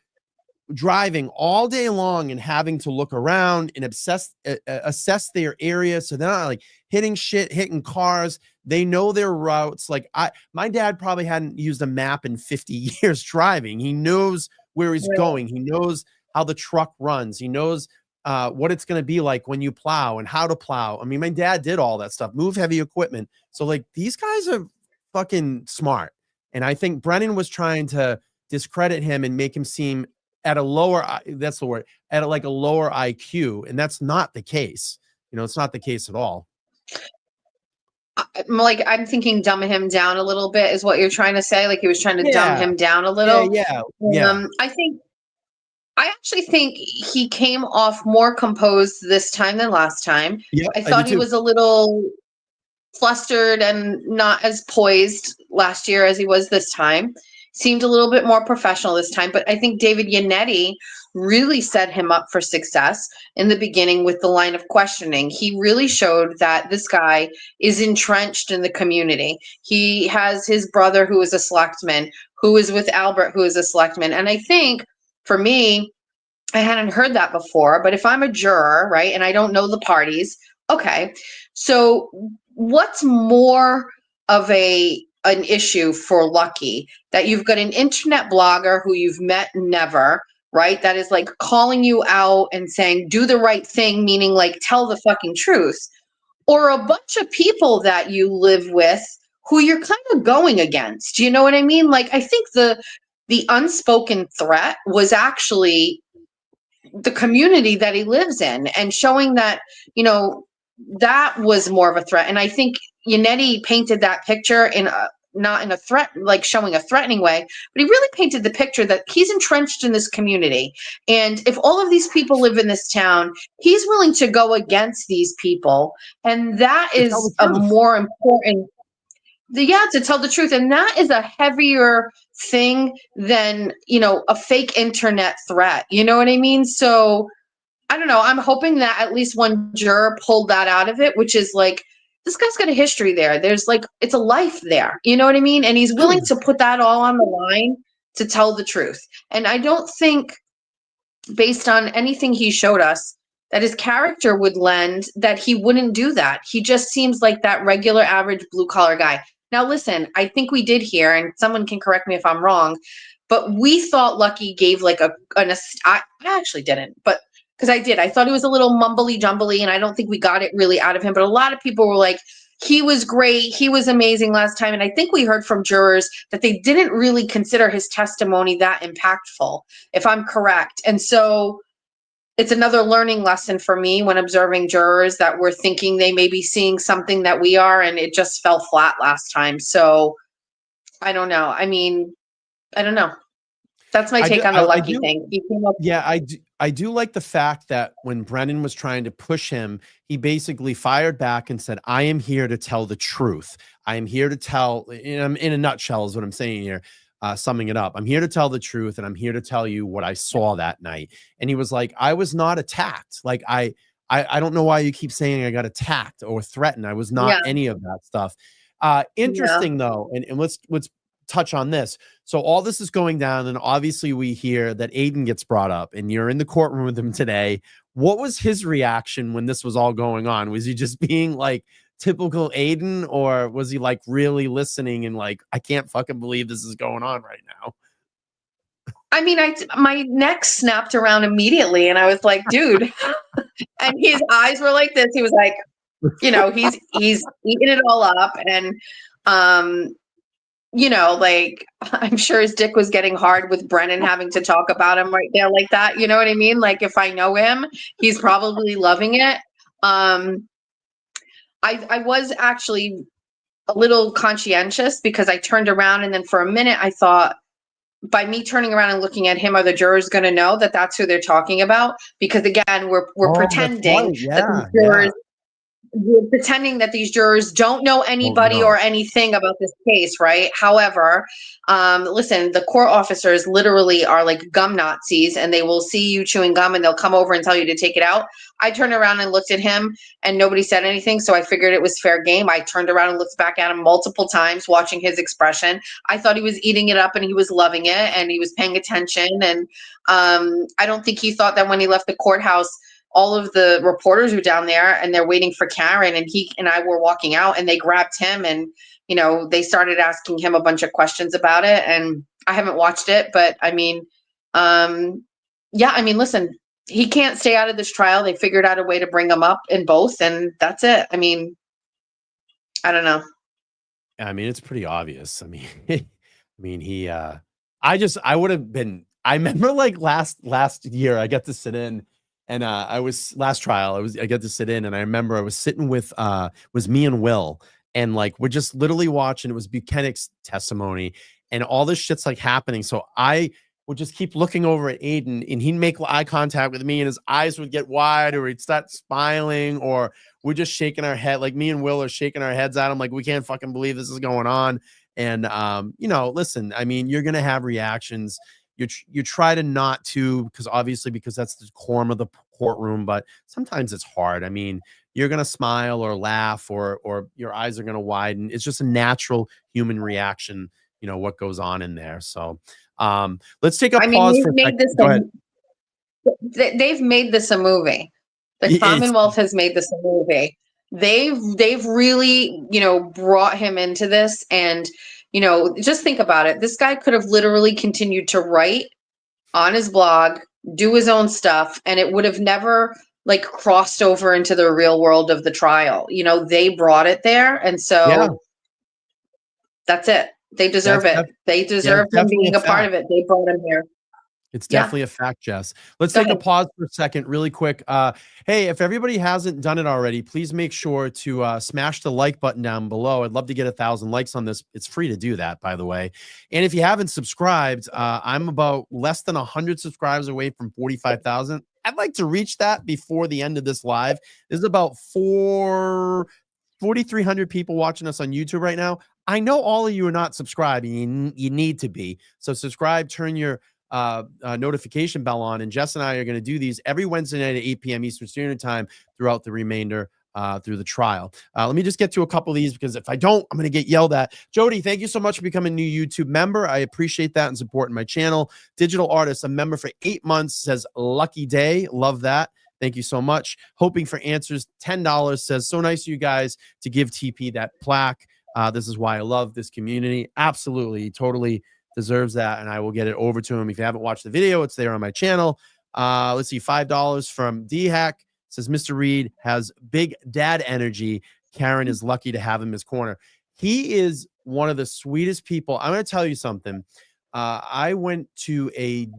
driving all day long and having to look around and assess their area. So they're not like hitting cars. They know their routes. Like, my dad probably hadn't used a map in 50 years driving. He knows where he's going. He knows how the truck runs. He knows what it's going to be like when you plow and how to plow. I mean, my dad did all that stuff, move heavy equipment. So like, these guys are fucking smart. And I think Brennan was trying to discredit him and make him seem at a lower, that's the word, at like a lower IQ. And that's not the case. You know, it's not the case at all. Like, I'm thinking dumb him down a little bit is what you're trying to say. Like, he was trying to dumb him down a little. Yeah. I actually think he came off more composed this time than last time. Yeah, I thought he was a little flustered and not as poised last year as he was this time. Seemed a little bit more professional this time, but I think David Yannetti really set him up for success in the beginning with the line of questioning. He really showed that this guy is entrenched in the community. He has his brother who is a selectman, who is with Albert, who is a selectman. And I think, for me, I hadn't heard that before, but if I'm a juror, right, and I don't know the parties, okay, so what's more of an issue for Lucky? That you've got an internet blogger who you've met never, right, that is like calling you out and saying, do the right thing, meaning like, tell the fucking truth, or a bunch of people that you live with who you're kind of going against, you know what I mean? Like, I think the unspoken threat was actually the community that he lives in, and showing that, you know, that was more of a threat. And I think Yannetti painted that picture in not in a threat, like showing a threatening way, but he really painted the picture that he's entrenched in this community. And if all of these people live in this town, he's willing to go against these people. And that is a more important, to tell the truth. And that is a heavier thing than, you know, a fake internet threat. You know what I mean? So I don't know. I'm hoping that at least one juror pulled that out of it, which is like, this guy's got a history there. There's like, it's a life there. You know what I mean? And he's willing to put that all on the line to tell the truth. And I don't think, based on anything he showed us, that his character would lend that he wouldn't do that. He just seems like that regular, average blue collar guy. Now, listen, I think we did hear, and someone can correct me if I'm wrong, but we thought Lucky gave like I actually didn't, but because I did, I thought he was a little mumbly jumbly, and I don't think we got it really out of him. But a lot of people were like, he was great, he was amazing last time. And I think we heard from jurors that they didn't really consider his testimony that impactful, if I'm correct. And so it's another learning lesson for me when observing jurors that we're thinking they may be seeing something that we are, and it just fell flat last time. So I don't know. I mean, I don't know. That's my take on the Lucky thing. He came up. Yeah, I do like the fact that when Brennan was trying to push him, he basically fired back and said, I am here to tell the truth. I am here to tell, in a nutshell is what I'm saying here, summing it up. I'm here to tell the truth, and I'm here to tell you what I saw that night. And he was like, I was not attacked. Like, I don't know why you keep saying I got attacked or threatened. I was not any of that stuff. Interesting though, and let's touch on this. So all this is going down, and obviously we hear that Aiden gets brought up, and you're in the courtroom with him today. What was his reaction when this was all going on? Was he just being like typical Aiden, or was he like really listening and like, I can't fucking believe this is going on right now? I mean, my neck snapped around immediately, and I was like, dude. And his eyes were like this. He was like, you know, he's eating it all up, and you know, like, I'm sure his dick was getting hard with Brennan having to talk about him right there like that. You know what I mean? Like, if I know him, he's probably loving it. I was actually a little conscientious because I turned around, and then for a minute I thought, by me turning around and looking at him, are the jurors going to know that that's who they're talking about? Because again, we're pretending that the jurors, we're pretending that these jurors don't know anybody or anything about this case, right? However, listen, the court officers literally are like gum Nazis, and they will see you chewing gum and they'll come over and tell you to take it out. I turned around and looked at him, and nobody said anything, so I figured it was fair game. I turned around and looked back at him multiple times, watching his expression. I thought he was eating it up, and he was loving it, and he was paying attention. And I don't think he thought that when he left the courthouse, all of the reporters were down there and they're waiting for Karen, and he and I were walking out, and they grabbed him, and, you know, they started asking him a bunch of questions about it. And I haven't watched it, but I mean, yeah, I mean, listen, he can't stay out of this trial. They figured out a way to bring him up in both, and that's it. I mean, I don't know. I mean, it's pretty obvious. I mean, I would have been, I remember like last year I got to sit in, and I got to sit in, and I remember I was sitting with was me and Will, and like we're just literally watching. It was Buchanan's testimony, and all this shit's like happening. So I would just keep looking over at Aiden, and he'd make eye contact with me, and his eyes would get wide, or he'd start smiling, or we're just shaking our head. Like me and Will are shaking our heads at him, like we can't fucking believe this is going on. And you know, listen, I mean, you're gonna have reactions. You try to not to, because obviously, because that's the quorum of the courtroom, but sometimes it's hard. I mean, you're going to smile or laugh, or your eyes are going to widen. It's just a natural human reaction, you know, what goes on in there. So let's take a pause for a second. Go ahead. They've made this a movie. The Commonwealth has made this a movie. They've really, you know, brought him into this. And, you know, just think about it. This guy could have literally continued to write on his blog, do his own stuff, and it would have never like crossed over into the real world of the trial. You know, they brought it there. And so that's it. They deserve it. They deserve him being a part of it. They brought him here. It's definitely a fact, Jess. Let's take a pause for a second really quick. Hey, if everybody hasn't done it already, please make sure to smash the like button down below. I'd love to get 1,000 likes on this. It's free to do that, by the way. And if you haven't subscribed, I'm about less than 100 subscribers away from 45,000. I'd like to reach that before the end of this live. There's about 4,300 people watching us on YouTube right now. I know all of you are not subscribing. You need to be. So subscribe, turn your notification bell on, and Jess and I are going to do these every Wednesday night at 8 p.m. Eastern Standard Time throughout the remainder through the trial. Let me just get to a couple of these, because if I don't, I'm going to get yelled at. Jody, thank you so much for becoming a new YouTube member. I appreciate that and supporting my channel. Digital Artist, a member for 8 months, says lucky day. Love that. Thank you so much. Hoping for Answers, $10, says so nice of you guys to give TP that plaque. This is why I love this community. Absolutely. He totally deserves that. And I will get it over to him. If you haven't watched the video, it's there on my channel. Let's see, $5 from D-Hack says, Mr. Reed has big dad energy. Karen is lucky to have him in his corner. He is one of the sweetest people. I'm going to tell you something. I went to a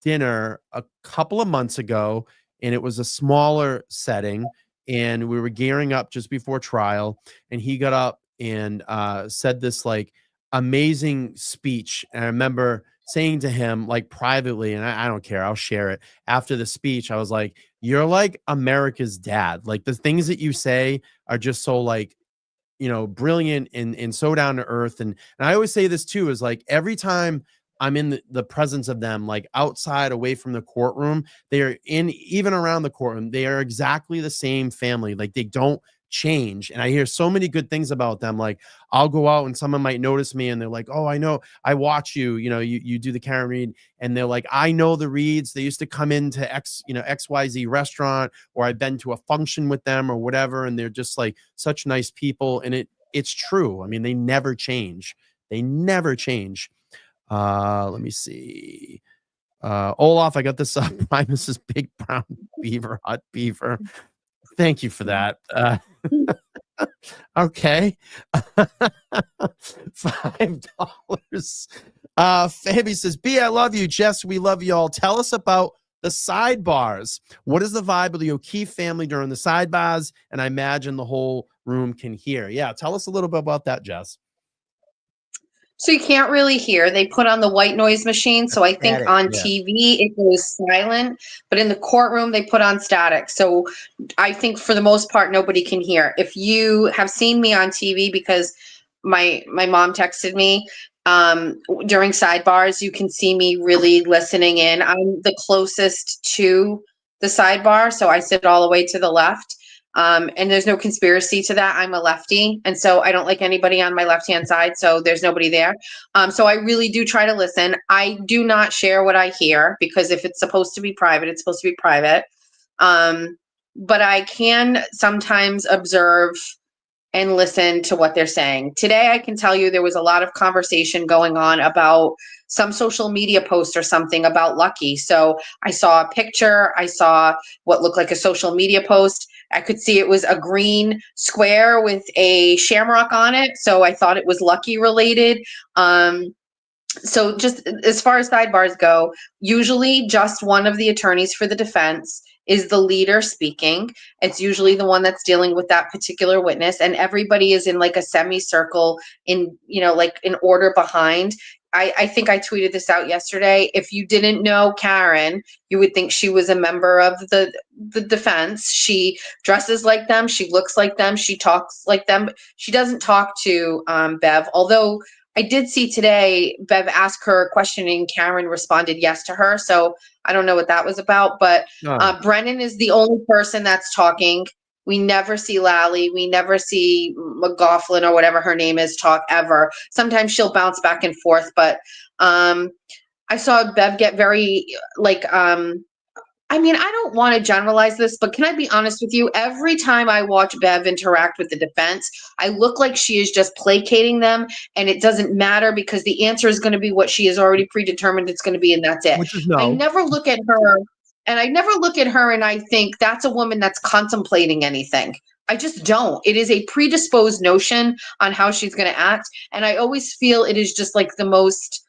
dinner a couple of months ago, and it was a smaller setting, and we were gearing up just before trial, and he got up and said this like amazing speech. And I remember saying to him like privately, and I don't care, I'll share it. After the speech, I was like, you're like America's dad. Like the things that you say are just so like, you know, brilliant and so down to earth. And I always say this too, is like every time I'm in the presence of them, like outside, away from the courtroom, they are in, even around the courtroom, they are exactly the same family. Like they don't change. And I hear so many good things about them. Like I'll go out and someone might notice me and they're like, oh, I know, I watch you, you know, you do the Karen Reed, and they're like, I know the Reeds. They used to come into XYZ restaurant, or I've been to a function with them or whatever. And they're just like such nice people. And it's true. I mean, they never change. They never change. Let me see. Olaf, I got this up. Primus's Big Brown Beaver, Hot Beaver. Thank you for that. Okay. $5. Fabi says, B, I love you. Jess, we love you all. Tell us about the sidebars. What is the vibe of the O'Keefe family during the sidebars? And I imagine the whole room can hear. Yeah, tell us a little bit about that, Jess. So you can't really hear. They put on the white noise machine. So I think Static, on yeah. TV it goes silent, but in the courtroom they put on static. So I think for the most part nobody can hear. If you have seen me on TV, because my mom texted me during sidebars, you can see me really listening in. I'm the closest to the sidebar, so I sit all the way to the left. And there's no conspiracy to that. I'm a lefty, and so I don't like anybody on my left-hand side, so there's nobody there. So I really do try to listen. I do not share what I hear, because if it's supposed to be private, it's supposed to be private. But I can sometimes observe and listen to what they're saying. Today, I can tell you there was a lot of conversation going on about some social media post or something about Lucky. So I saw a picture, I saw what looked like a social media post. I could see it was a green square with a shamrock on it. So I thought it was Lucky related. So just as far as sidebars go, usually just one of the attorneys for the defense is the leader speaking. It's usually the one that's dealing with that particular witness, and everybody is in like a semicircle in, like in order behind. I think I tweeted this out yesterday. If you didn't know Karen, you would think she was a member of the defense. She dresses like them. She looks like them. She talks like them. She doesn't talk to Bev, although I did see today Bev ask her a question and Karen responded yes to her. So I don't know what that was about, but Brennan is the only person that's talking. We never see Lally. We never see McGoughlin or whatever her name is talk ever. Sometimes she'll bounce back and forth, but I saw Bev get very I don't want to generalize this, but can I be honest with you? Every time I watch Bev interact with the defense, I look like she is just placating them, and it doesn't matter because the answer is going to be what she has already predetermined it's going to be, and that's it. Which is no. I never look at her, and I think that's a woman that's contemplating anything. I just don't. It is a predisposed notion on how she's going to act, and I always feel it is just like the most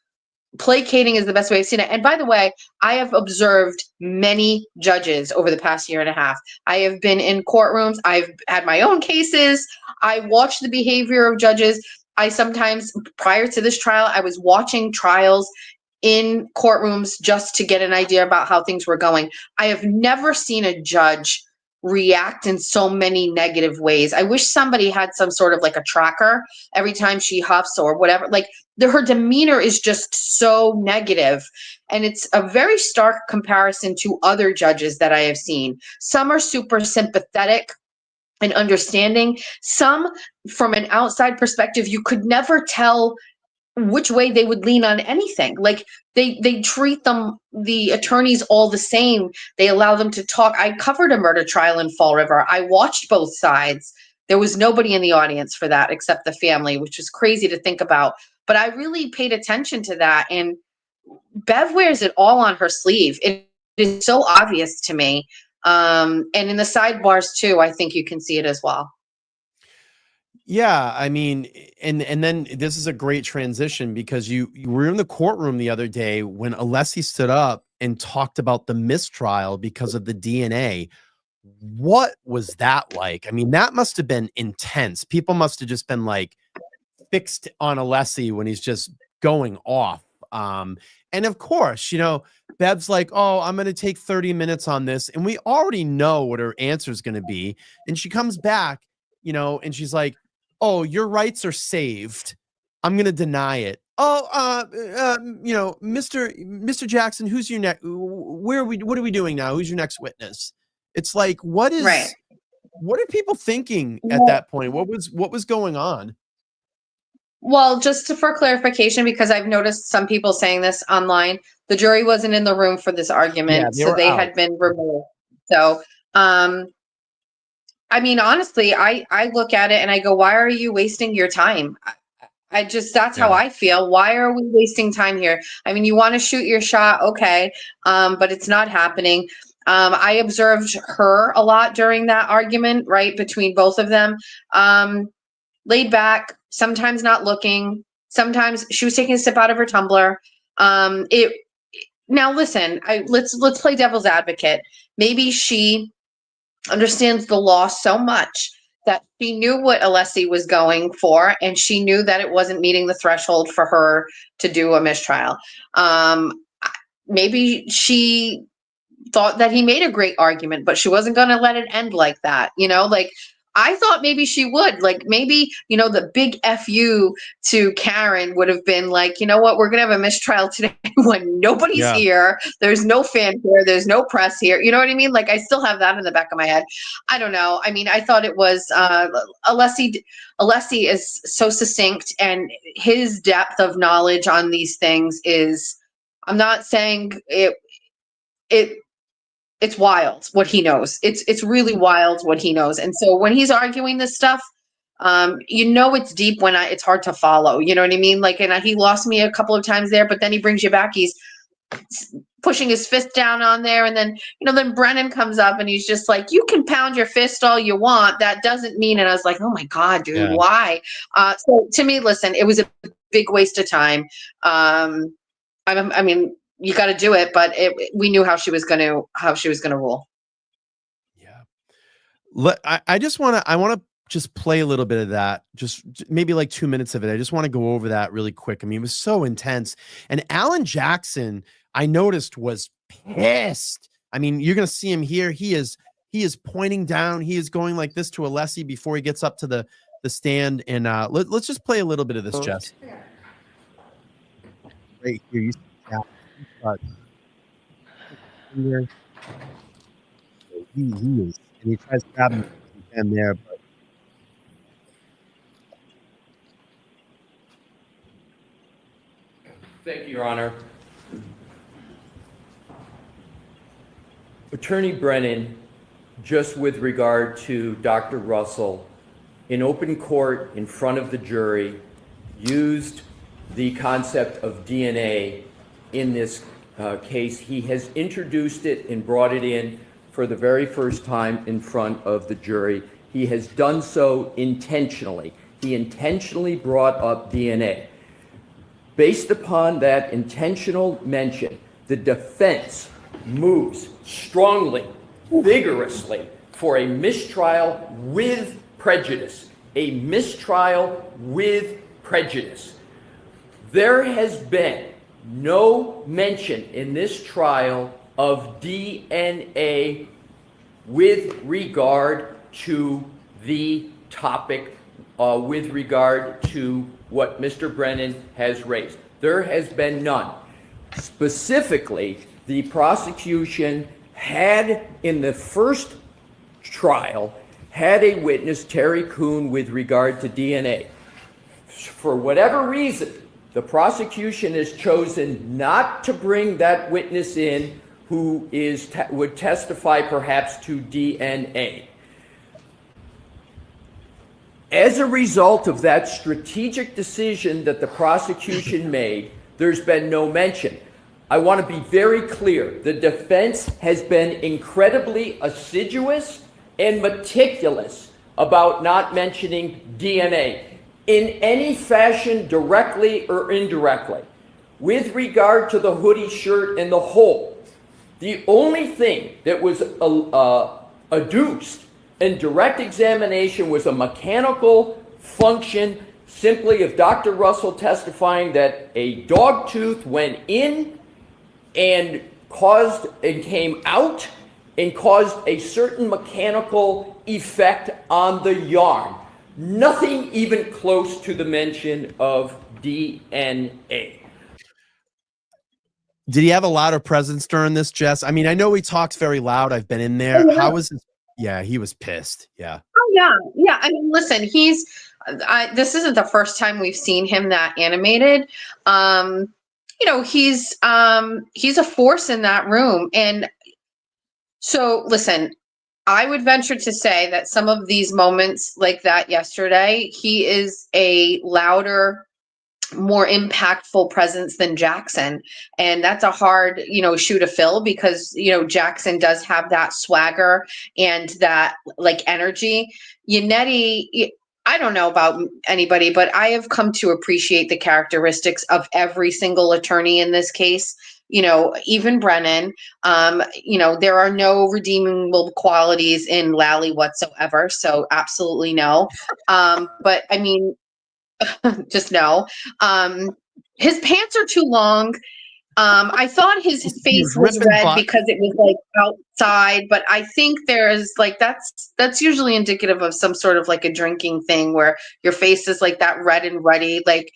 placating is the best way I've seen it. And by the way, I have observed many judges over the past year and a half. I have been in courtrooms. I've had my own cases. I watch the behavior of judges. I sometimes, prior to this trial, I was watching trials in courtrooms just to get an idea about how things were going. I have never seen a judge react in so many negative ways. I wish somebody had some sort of like a tracker every time she huffs or whatever. Like her demeanor is just so negative, and it's a very stark comparison to other judges that I have seen. Some are super sympathetic and understanding. Some, from an outside perspective, you could never tell which way they would lean on anything. Like they treat the attorneys all the same. They allow them to talk. I covered a murder trial in Fall River. I watched both sides. There was nobody in the audience for that except the family, which was crazy to think about. But I really paid attention to that. And Bev wears it all on her sleeve. It is so obvious to me. And in the sidebars too, I think you can see it as well. Yeah, I mean, and then this is a great transition because you were in the courtroom the other day when Alessi stood up and talked about the mistrial because of the DNA. What was that like? I mean, that must have been intense. People must have just been like fixed on Alessi when he's just going off. And of course, Bev's like, oh, I'm going to take 30 minutes on this. And we already know what her answer is going to be. And she comes back, and she's like, oh, your rights are saved. I'm going to deny it. Oh, Mr. Jackson, who's your next? What are we doing now? Who's your next witness? It's like, what are people thinking at that point? What was going on? Well, just for clarification, because I've noticed some people saying this online, the jury wasn't in the room for this argument, Yeah, they out. had been removed. So, I mean, honestly, I look at it and I go, why are you wasting your time? That's how I feel. Why are we wasting time here? I mean, you want to shoot your shot, okay, but it's not happening. I observed her a lot during that argument, right, between both of them. Laid back, sometimes not looking, sometimes she was taking a sip out of her tumbler. Now listen, let's play devil's advocate. Maybe she understands the law so much that she knew what Alessi was going for, and she knew that it wasn't meeting the threshold for her to do a mistrial. Maybe she thought that he made a great argument, but she wasn't going to let it end like that. Like I thought maybe she would, like maybe, the big FU to Karen would have been like, you know what, we're going to have a mistrial today when nobody's here. There's no fanfare. There's no press here. You know what I mean? Like I still have that in the back of my head. I don't know. I mean, I thought it was Alessi is so succinct, and his depth of knowledge on these things is, I'm not saying it's wild what he knows. It's really wild what he knows. And so when he's arguing this stuff, it's deep when it's hard to follow. You know what I mean? Like, and he lost me a couple of times there, but then he brings you back. He's pushing his fist down on there. And then, then Brennan comes up and he's just like, you can pound your fist all you want. That doesn't mean. And I was like, oh my God, dude, why? So to me, listen, it was a big waste of time. I mean, you got to do it, but we knew how she was going to rule. Yeah. I want to just play a little bit of that, just maybe like 2 minutes of it. I just want to go over that really quick. I mean, it was so intense. And Alan Jackson, I noticed, was pissed. I mean, you're going to see him here. He is pointing down. He is going like this to Alessi before he gets up to the stand. And let's just play a little bit of this, Jess. Right here, you see that. He is, and he tries to grab him and there, but thank you, Your Honor. Attorney Brennan, just with regard to Dr. Russell, in open court in front of the jury, used the concept of DNA in this case. He has introduced it and brought it in for the very first time in front of the jury. He has done so intentionally. He intentionally brought up DNA. Based upon that intentional mention, the defense moves strongly, vigorously for a mistrial with prejudice. A mistrial with prejudice. There has been no mention in this trial of DNA with regard to the topic, with regard to what Mr. Brennan has raised. There has been none. Specifically, the prosecution had, in the first trial, had a witness, Terry Kuhn, with regard to DNA. For whatever reason, the prosecution has chosen not to bring that witness in who would testify perhaps to DNA. As a result of that strategic decision that the prosecution made, there's been no mention. I want to be very clear. The defense has been incredibly assiduous and meticulous about not mentioning DNA in any fashion, directly or indirectly. With regard to the hoodie shirt and the hole, the only thing that was adduced in direct examination was a mechanical function simply of Dr. Russell testifying that a dog tooth went in and came out and caused a certain mechanical effect on the yarn. Nothing even close to the mention of DNA. Did he have a louder presence during this, Jess? I mean, I know he talks very loud. I've been in there. Oh, yeah. How was his? Yeah, he was pissed. Yeah. Oh yeah. I mean, listen, this isn't the first time we've seen him that animated. He's a force in that room. And so listen, I would venture to say that some of these moments like that yesterday, he is a louder, more impactful presence than Jackson. And that's a hard, shoe to fill because, Jackson does have that swagger and that like energy. Yannetti, I don't know about anybody, but I have come to appreciate the characteristics of every single attorney in this case. Even Brennan, there are no redeemable qualities in Lally whatsoever. So absolutely no. But I mean, just no. His pants are too long. I thought his face was red because it was like outside, but I think there's like that's usually indicative of some sort of like a drinking thing where your face is like that red and ruddy. Like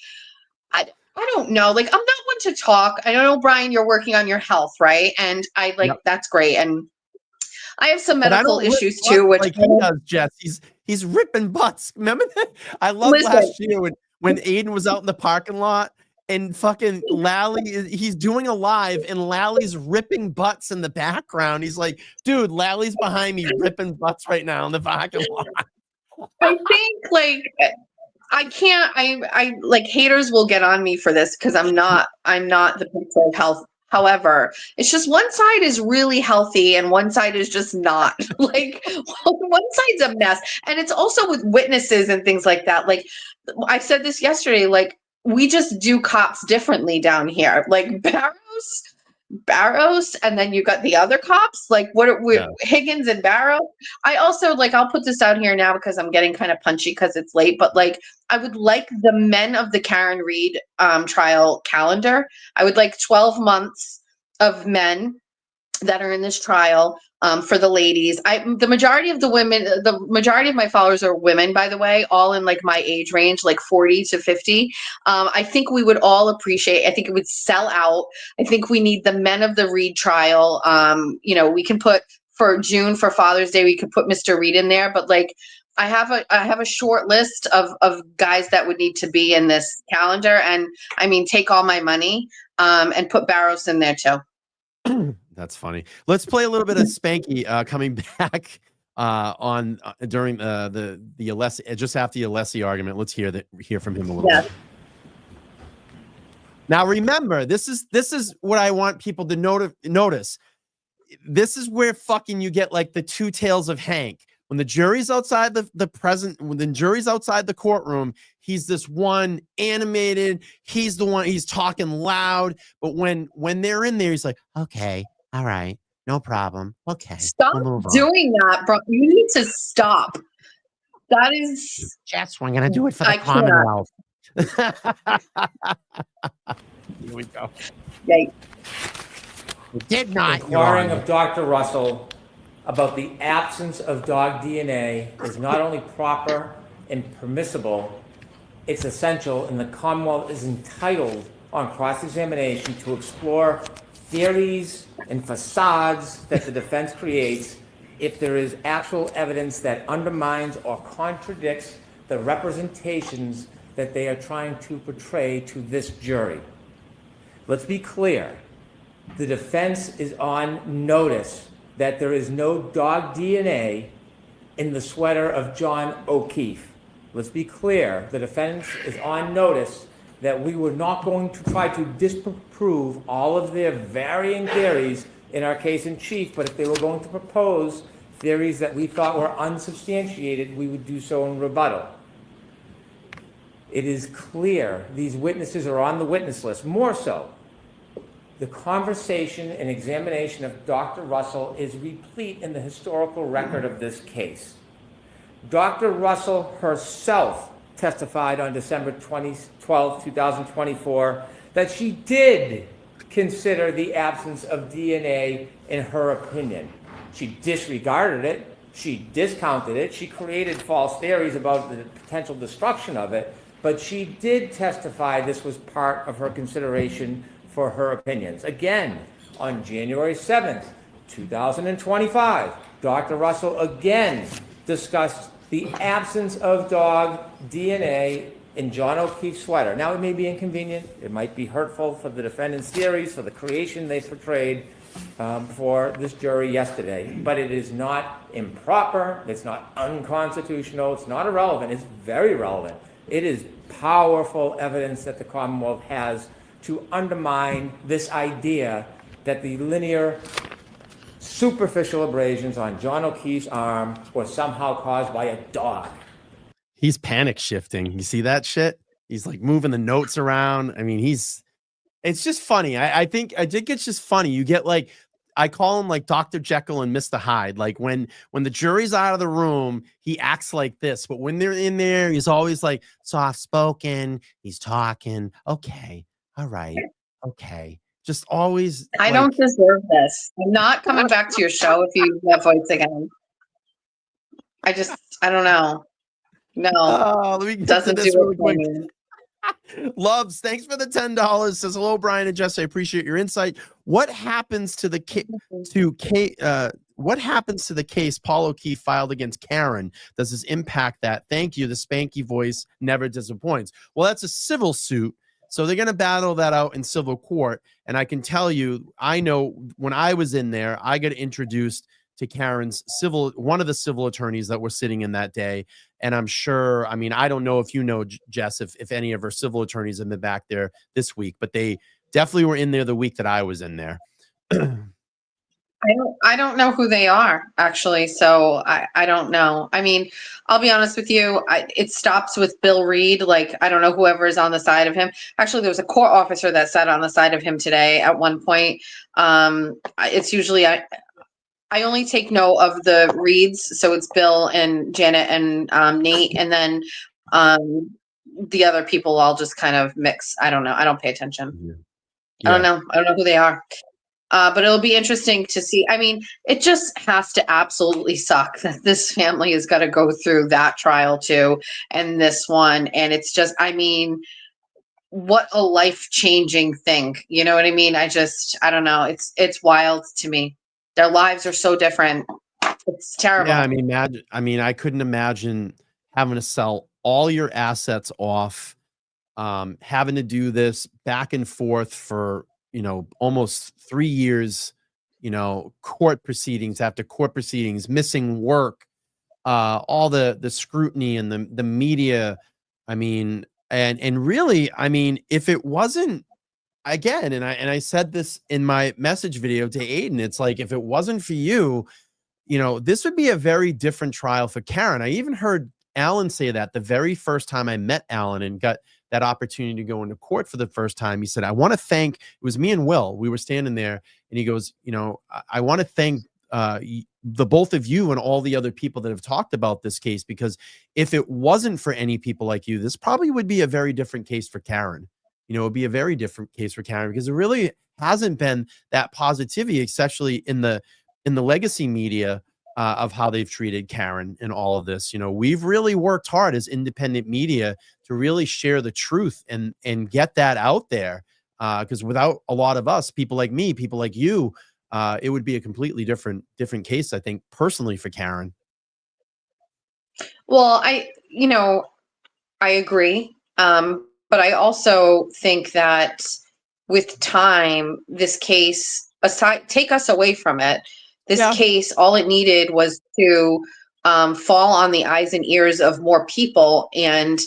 I don't know. Like I'm not one to talk. I don't know, Brian, you're working on your health, right? And that's great. And I have some medical issues too, which like he does, Jess. He's ripping butts. Remember that? I love last year when Aiden was out in the parking lot and fucking Lally, he's doing a live and Lally's ripping butts in the background. He's like, dude, Lally's behind me ripping butts right now in the parking lot. I think I like haters will get on me for this because I'm not the picture of health. However, it's just one side is really healthy and one side is just not. Like one side's a mess. And it's also with witnesses and things like that. Like I said this yesterday, like we just do cops differently down here. Like Barrows, and then you got the other cops. Like Higgins and Barrow. I also I'll put this out here now because I'm getting kind of punchy because it's late, but I would like the men of the Karen Reed trial calendar. I would like 12 months of men that are in this trial for the ladies. The majority of my followers are women, by the way, all in my age range, 40 to 50. I think we would all appreciate, I think it would sell out. I think we need the men of the Reed trial. We can put for June for Father's Day, we could put Mr. Reed in there, but I have a short list of guys that would need to be in this calendar. And I mean, take all my money and put Barrows in there too. That's funny. Let's play a little bit of Spanky coming back during the Alessi, just after the Alessi argument. Let's hear from him a little bit. Now remember, this is what I want people to notice. This is where fucking you get the two tails of Hank. When the jury's outside when the jury's outside the courtroom, he's this one animated. He's the one. He's talking loud. But when they're in there, he's like, okay, all right, no problem. Okay, stop doing that, bro. You need to stop. That is. Jess, we're gonna do it for the Commonwealth. Here we go. Yikes. We did not. Inquiring of Dr. Russell about the absence of dog DNA is not only proper and permissible, it's essential, and the Commonwealth is entitled on cross-examination to explore theories and facades that the defense creates if there is actual evidence that undermines or contradicts the representations that they are trying to portray to this jury. Let's be clear. The defense is on notice that there is no dog DNA in the sweater of John O'Keefe. let's be clear, the defense is on notice that we were not going to try to disprove all of their varying theories in our case in chief, but if they were going to propose theories that we thought were unsubstantiated, we would do so in rebuttal. It is clear these witnesses are on the witness list. More so, the conversation and examination of Dr. Russell is replete in the historical record of this case. Dr. Russell herself testified on December 12, 2024, that she did consider the absence of DNA in her opinion. She disregarded it, she discounted it, she created false theories about the potential destruction of it, but she did testify this was part of her consideration for her opinions. Again, on January 7th, 2025, Dr. Russell again discussed the absence of dog DNA in John O'Keefe's sweater. Now, it may be inconvenient, it might be hurtful for the defendant's theories, for the creation they portrayed for this jury yesterday, but it is not improper, it's not unconstitutional, it's not irrelevant, it's very relevant. It is powerful evidence that the Commonwealth has to undermine this idea that the linear superficial abrasions on John O'Keefe's arm were somehow caused by a dog. He's panic shifting. You see that shit? He's like moving the notes around. I mean, it's just funny. I think it's just funny. You get like, I call him like Dr. Jekyll and Mr. Hyde. Like when the jury's out of the room, he acts like this, but when they're in there, he's always like soft spoken. He's talking. Okay. All right. Okay. Just always. I don't deserve this. I'm not coming back to your show if you use that voice again. I don't know. No, let me get doesn't to this do really it for quick. me. Loves, thanks for the $10. Says hello, Brian and Jess. I appreciate your insight. What happens to the case Paul O'Keefe filed against Karen? Does this impact that? Thank you. The spanky voice never disappoints. Well, that's a civil suit, so they're going to battle that out in civil court. And I can tell you, I know when I was in there, I got introduced to Karen's one of the civil attorneys that were sitting in that day. And I'm sure, I mean, I don't know if you know, Jess, if any of her civil attorneys have been back there this week, but they definitely were in there the week that I was in there. I don't know who they are, actually, so I don't know. I mean, I'll be honest with you, it stops with Bill Reed. Like, I don't know whoever is on the side of him. Actually, there was a court officer that sat on the side of him today at one point. It's usually, I only take note of the Reeds, so it's Bill and Janet and Nate, and then the other people all just kind of mix. I don't know. I don't pay attention. Yeah. I don't know. I don't know who they are. But it'll be interesting to see. I mean, it just has to absolutely suck that this family has got to go through that trial too, and this one. And it's just, I mean, what a life-changing thing. You know what I mean? I don't know. It's wild to me. Their lives are so different. It's terrible. Yeah, I mean, I couldn't imagine having to sell all your assets off, having to do this back and forth for, almost 3 years, court proceedings after court proceedings, missing work, all the scrutiny and the media. I mean, and really, I mean, if it wasn't, again, and I said this in my message video to Aiden, it's like, if it wasn't for you, this would be a very different trial for Karen. I even heard Alan say that the very first time I met Alan and got that opportunity to go into court for the first time. He said, I want to thank, it was me and Will, we were standing there, and he goes, I want to thank the both of you and all the other people that have talked about this case, because if it wasn't for any people like you, this probably would be a very different case for Karen. It would be a very different case for Karen, because it really hasn't been that positivity, especially in the legacy media of how they've treated Karen in all of this. We've really worked hard as independent media to really share the truth and get that out there. Because without a lot of us, people like me, people like you, it would be a completely different case, I think, personally, for Karen. Well, I agree. But I also think that with time, this case, take us away from it. This case, all it needed was to fall on the eyes and ears of more people. And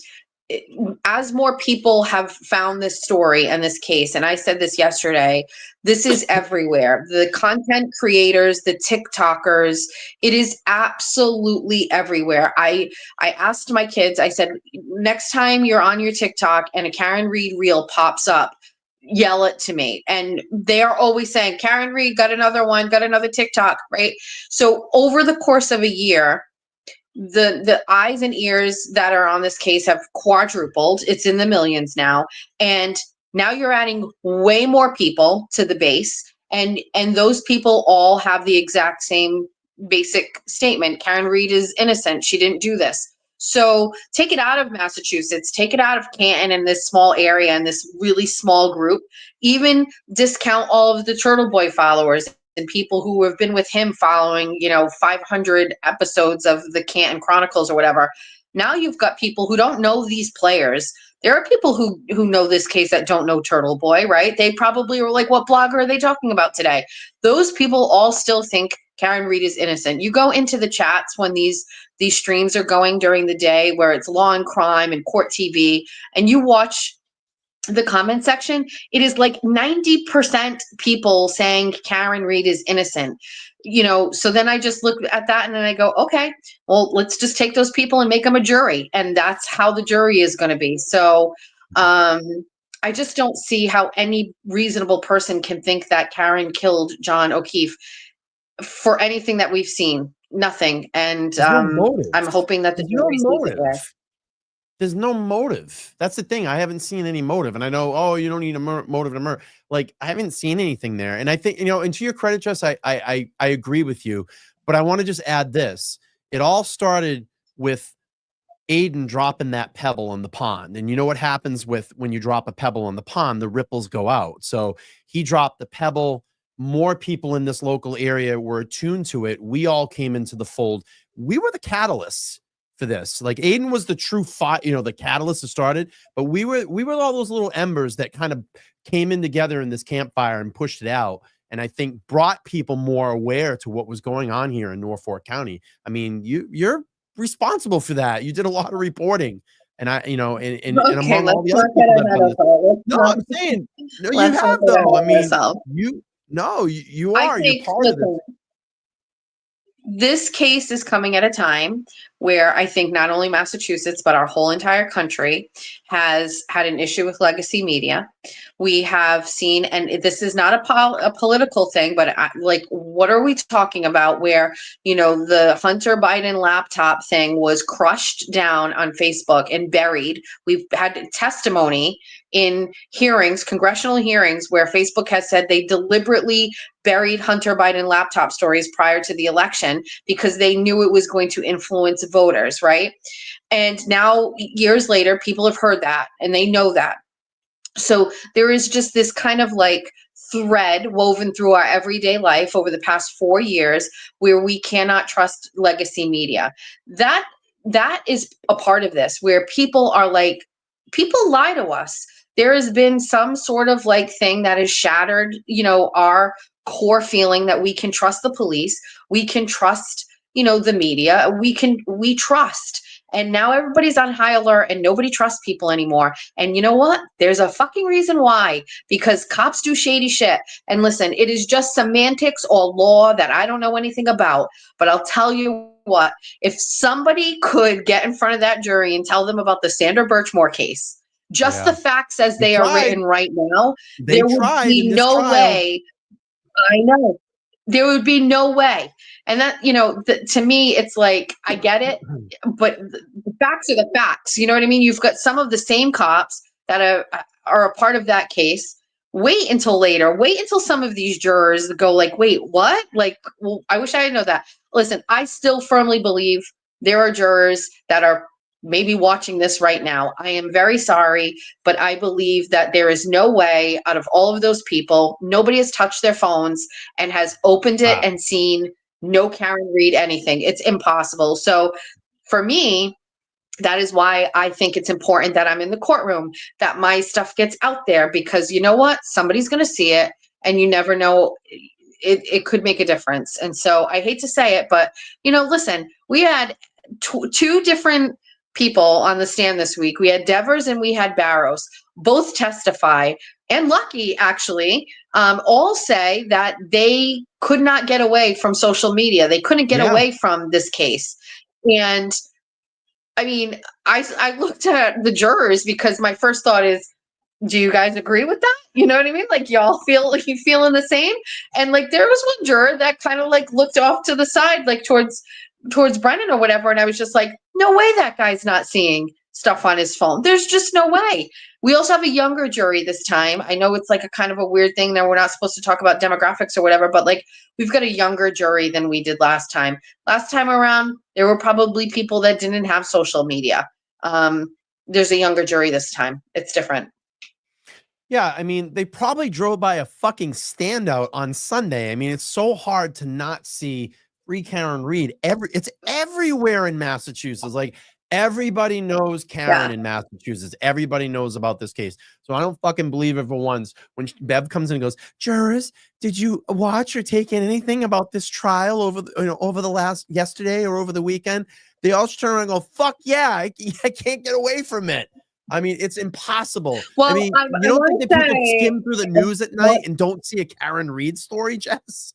as more people have found this story and this case, and I said this yesterday, this is everywhere. The content creators, the TikTokers, it is absolutely everywhere. I asked my kids, I said, next time you're on your TikTok and a Karen Reed reel pops up, yell it to me. And they're always saying, Karen Reed got another one, got another TikTok, right? So over the course of a year, the eyes and ears that are on this case have quadrupled. It's in the millions now. And now you're adding way more people to the base. And those people all have the exact same basic statement. Karen Reed is innocent. She didn't do this. So take it out of Massachusetts, take it out of Canton and this small area and this really small group, even discount all of the Turtle Boy followers and people who have been with him following, 500 episodes of the Canton Chronicles or whatever. Now you've got people who don't know these players. There are people who know this case that don't know Turtle Boy, right? They probably were like, what blogger are they talking about today? Those people all still think Karen Reed is innocent. You go into the chats when these streams are going during the day where it's law and crime and court TV, and you watch the comment section, it is like 90% people saying Karen Reed is innocent. So then I just look at that and then I go, okay, well, let's just take those people and make them a jury. And that's how the jury is going to be. So I just don't see how any reasonable person can think that Karen killed John O'Keefe for anything that we've seen. Nothing. And I'm hoping that the jury sees it there. There's no motive. That's the thing. I haven't seen any motive. And I know, you don't need a motive to murder. Like, I haven't seen anything there. And I think, and to your credit, Jess, I agree with you. But I want to just add this. It all started with Aiden dropping that pebble in the pond. And you know what happens when you drop a pebble in the pond? The ripples go out. So he dropped the pebble. More people in this local area were attuned to it. We all came into the fold. We were the catalysts for this. Like, Aiden was the true the catalyst that started, but we were all those little embers that kind of came in together in this campfire and pushed it out. And I think brought people more aware to what was going on here in Norfolk County. I mean, you're responsible for that. You did a lot of reporting, and and among all the other people. No, I'm saying, no, you have though. I mean, you are. You're part of it. This case is coming at a time where I think not only Massachusetts, but our whole entire country has had an issue with legacy media. We have seen, and this is not a political thing, but what are we talking about where, the Hunter Biden laptop thing was crushed down on Facebook and buried. We've had testimony in hearings, congressional hearings, where Facebook has said they deliberately buried Hunter Biden laptop stories prior to the election because they knew it was going to influence voters, right? And now, years later, people have heard that and they know that. So there is just this kind of thread woven through our everyday life over the past 4 years where we cannot trust legacy media. That is a part of this, where people are people lie to us. There has been some sort of thing that has shattered, our core feeling that we can trust the police, we can trust, the media, we trust. And now everybody's on high alert and nobody trusts people anymore. And you know what? There's a fucking reason why, because cops do shady shit. And listen, it is just semantics or law that I don't know anything about. But I'll tell you what, if somebody could get in front of that jury and tell them about the Sandra Birchmore case, just the facts as they are written right now, there would be no way. I know. There would be no way. And that, to me, it's I get it, but the facts are the facts. You know what I mean? You've got some of the same cops that are a part of that case. Wait until later. Wait until some of these jurors go wait, what? Well, I wish I didn't know that. Listen, I still firmly believe there are jurors that are maybe watching this right now. I am very sorry, but I believe that there is no way out of all of those people, nobody has touched their phones and has opened it and seen no Karen Reed anything. It's impossible. So for me, that is why I think it's important that I'm in the courtroom, that my stuff gets out there, because you know what? Somebody's going to see it, and you never know. it could make a difference. And so I hate to say it, but listen, we had two different people on the stand this week. We had Devers and we had Barrows both testify, and Lucky actually all say that they could not get away from social media. They couldn't get away from this case. And I mean, I looked at the jurors because my first thought is, do you guys agree with that? You know what I mean? Like, y'all you feeling the same? And like, there was one juror that kind of like looked off to the side, like towards Brennan or whatever. And I was just like, no way that guy's not seeing stuff on his phone. There's just no way. We also have a younger jury this time. I know it's like a kind of a weird thing that we're not supposed to talk about demographics or whatever, but like, we've got a younger jury than we did last time. Last time around, there were probably people that didn't have social media. There's a younger jury this time. It's different. Yeah, I mean, they probably drove by a fucking standout on Sunday. I mean, it's so hard to not see Free Karen Read. It's everywhere in Massachusetts. Like, everybody knows Karen in Massachusetts. Everybody knows about this case. So I don't fucking believe it for once when Bev comes in and goes, jurors, did you watch or take in anything about this trial over the yesterday or over the weekend? They all turn around and go, fuck yeah, I can't get away from it. I mean, it's impossible. Well, I mean, you don't think that people skim through the news at night and don't see a Karen Read story, Jess?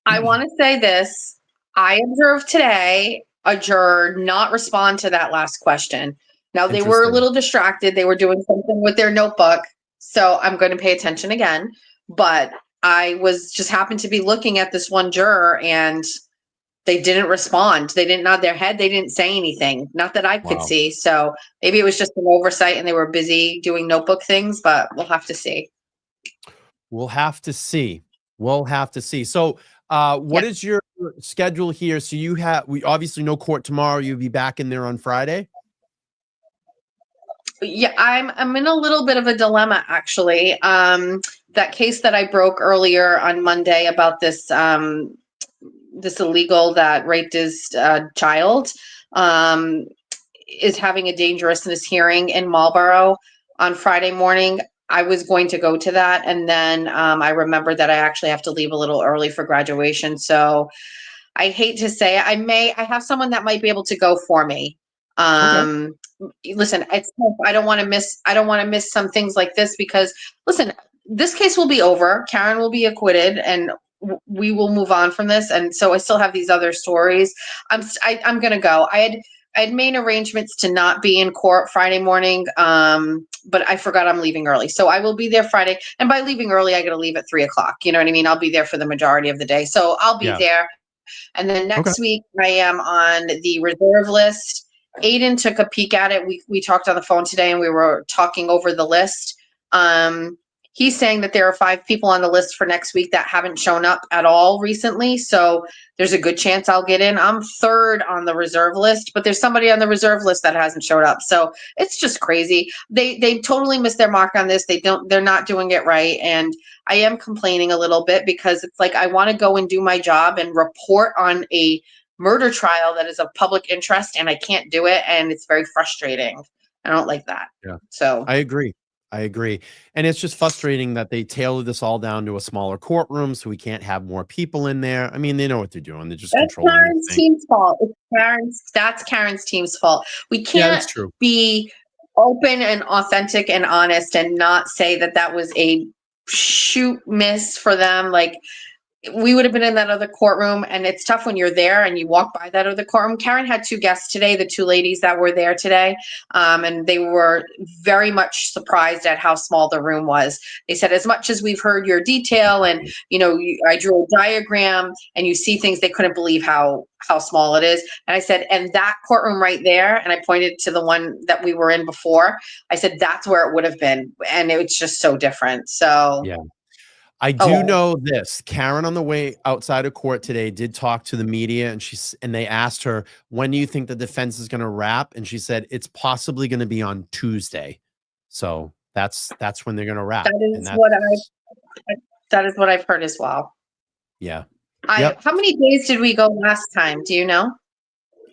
I want to say this. I observed today a juror not respond to that last question. Now, they were a little distracted. They were doing something with their notebook. So I'm going to pay attention again. But I was just happened to be looking at this one juror and they didn't respond. They didn't nod their head. They didn't say anything. Not that I could see. So maybe it was just an oversight and they were busy doing notebook things, but we'll have to see. We'll have to see. So what is your schedule here? So we obviously no court tomorrow. You'll be back in there on Friday. Yeah, I'm in a little bit of a dilemma, actually. That case that I broke earlier on Monday about this this illegal that raped his child is having a dangerousness hearing in Marlborough on Friday morning. I was going to go to that, and then I remembered that I actually have to leave a little early for graduation. So I hate to say it, I have someone that might be able to go for me. Listen, I don't want to miss some things like this because listen, this case will be over. Karen will be acquitted, and we will move on from this. And so I still have these other stories. I'm gonna go. I had made arrangements to not be in court Friday morning, but I forgot I'm leaving early. So I will be there Friday. And by leaving early, I got to leave at 3:00. You know what I mean? I'll be there for the majority of the day. So I'll be there. And then next week, I am on the reserve list. Aiden took a peek at it. We talked on the phone today and we were talking over the list. He's saying that there are 5 people on the list for next week that haven't shown up at all recently. So there's a good chance I'll get in. I'm 3rd on the reserve list, but there's somebody on the reserve list that hasn't showed up. So it's just crazy. They totally missed their mark on this. They're not doing it right. And I am complaining a little bit because it's like, I want to go and do my job and report on a murder trial that is of public interest, and I can't do it. And it's very frustrating. I don't like that. Yeah. So I agree. And it's just frustrating that they tailored this all down to a smaller courtroom so we can't have more people in there. I mean, they know what they're doing. They're just controlling Karen's team's fault. That's Karen's team's fault. We can't be open and authentic and honest and not say that that was a shoot miss for them. Like, we would have been in that other courtroom, and it's tough when you're there and you walk by that other courtroom. Karen had 2 guests today, the 2 ladies that were there today, and they were very much surprised at how small the room was. They said, as much as we've heard your detail and, I drew a diagram and you see things, they couldn't believe how small it is. And I said, and that courtroom right there, and I pointed to the one that we were in before, I said, that's where it would have been. And it was just so different. So yeah. I do know this. Karen, on the way outside of court today, did talk to the media, and they asked her, when do you think the defense is going to wrap? And she said it's possibly going to be on Tuesday. So that's when they're going to wrap. That is what I've heard as well. Yeah. How many days did we go last time? Do you know?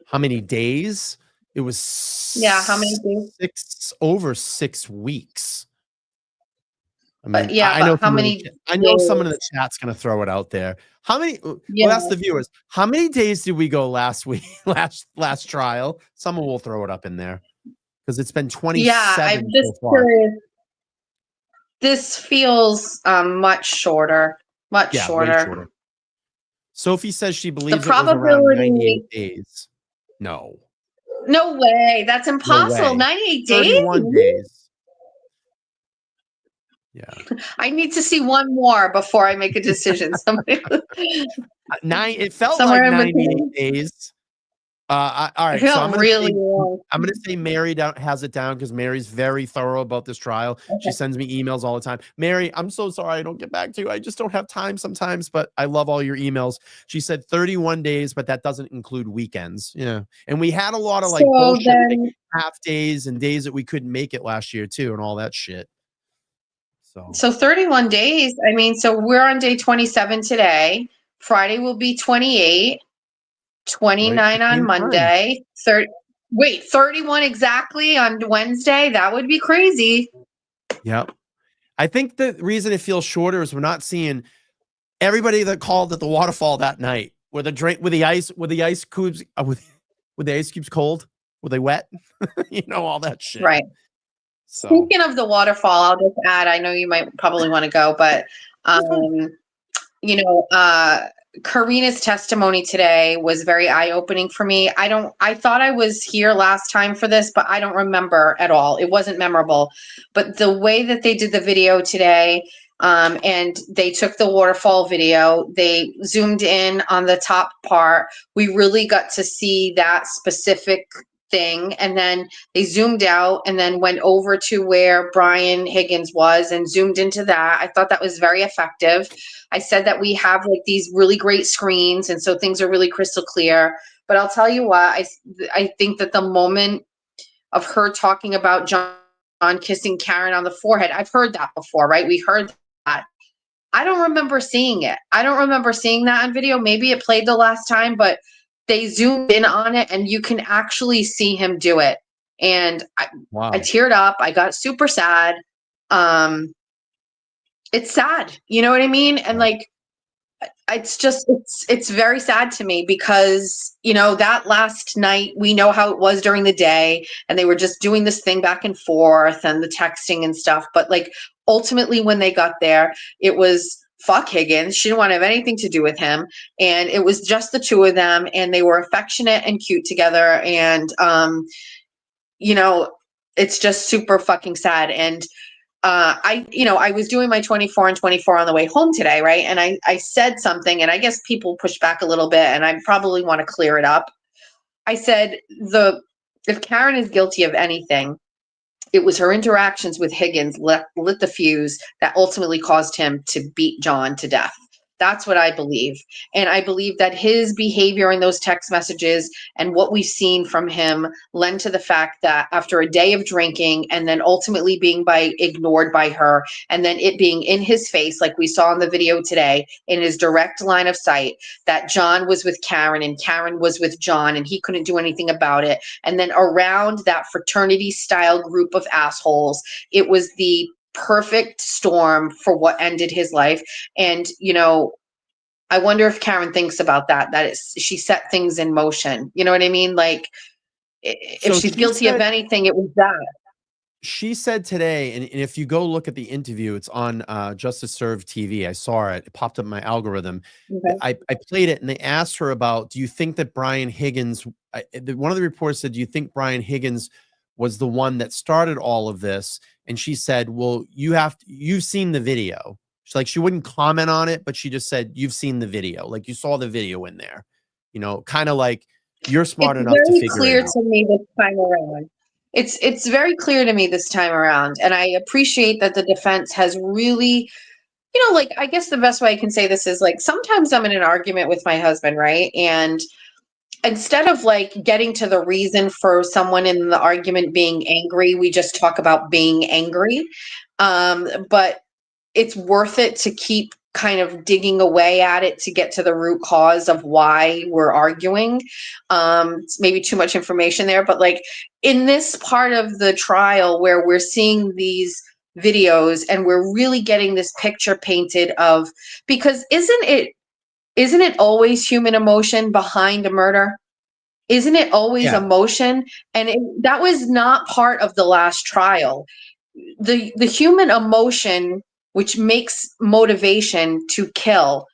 How many days? It was how many days? Over 6 weeks. I mean, But yeah, but how many I know someone in days? the chat's gonna throw it out there. How many? Well, Yeah. that's the viewers. How many days did we go last week? Last trial. Someone will throw it up in there because it's been Yeah, I'm 27 just so far. curious. This feels much shorter. Much Yeah, way shorter. shorter. Sophie says she The believes it was around probability. 98 days. No, No way. That's no impossible. way. 98 days? 31 days. Yeah. I need to see one more before I make a decision. It felt like Somewhere in 98 between. days. All I right, so feel really long. I'm gonna say Mary has it down because Mary's very thorough about this trial. She Okay. sends me emails all the time. Mary, I'm so sorry I don't get back to you. I just don't have time sometimes, but I love all your emails. She said 31 days, but that doesn't include weekends. Yeah, and we had a lot of like So bullshit like then, half days and days that we couldn't make it last year too, and all that shit. so 31 days. I mean, so we're on day 27 today. Friday will be 28, Right at 29 the on same time. Monday. 31 exactly on Wednesday. That would be crazy. Yep. I think the reason it feels shorter is we're not seeing everybody that called at the waterfall that night. Were the ice cubes with the ice cubes cold? Were they wet? All that shit. Right. So Speaking of the waterfall, I'll just add, I know you might probably want to go, but you know, Karina's testimony today was very eye-opening for me. I thought I was here last time for this, but I don't remember at all. It wasn't memorable. But the way that they did the video today, and they took the waterfall video, they zoomed in on the top part. We really got to see that specific thing, and then they zoomed out and then went over to where Brian Higgins was and zoomed into that. I thought that was very effective. I said that we have like these really great screens, and so things are really crystal clear. But I'll tell you what, I think that the moment of her talking about John kissing Karen on the forehead, I've heard that before, right? We heard that. I don't remember seeing it. I don't remember seeing that on video. Maybe it played the last time, but they zoomed in on it and you can actually see him do it. And I wow. teared up. I got super sad. It's sad. You know what I mean? And like, it's very sad to me because, that last night, we know how it was during the day and they were just doing this thing back and forth and the texting and stuff. But like, ultimately when they got there, it was fuck Higgins. She didn't want to have anything to do with him. And it was just the two of them and they were affectionate and cute together. And, it's just super fucking sad. And I was doing my 24 and 24 on the way home today, right? And I said something, and I guess people pushed back a little bit, and I probably want to clear it up. I said, if Karen is guilty of anything, it was her interactions with Higgins lit the fuse that ultimately caused him to beat John to death. That's what I believe. And I believe that his behavior in those text messages and what we've seen from him lend to the fact that after a day of drinking and then ultimately being ignored by her, and then it being in his face, like we saw in the video today, in his direct line of sight, that John was with Karen and Karen was with John and he couldn't do anything about it. And then around that fraternity style group of assholes, it was the perfect storm for what ended his life. And I wonder if Karen thinks about that she set things in motion. You know what I mean? Like, if she's guilty of anything, it was that. She said today, and if you go look at the interview, it's on Justice Serve TV. I saw it. It popped up in my algorithm. Okay. I played it, and they asked her about, do you think that Brian Higgins, one of the reports said, do you think Brian Higgins was the one that started all of this? And she said, well, you've seen the video. She's like, she wouldn't comment on it, but she just said, you've seen the video. Like, you saw the video in there, kind of like you're smart enough to figure it out. It's very clear to me this time around. It's very clear to me this time around. And I appreciate that the defense has really, like, I guess the best way I can say this is, like, sometimes I'm in an argument with my husband, right? And instead of like getting to the reason for someone in the argument being angry, we just talk about being angry. But it's worth it to keep kind of digging away at it to get to the root cause of why we're arguing. It's maybe too much information there, but like in this part of the trial where we're seeing these videos, and we're really getting this picture painted of, because isn't it always human emotion behind a murder? Isn't it always Yeah. emotion? And that was not part of the last trial. The human emotion, which makes motivation to kill,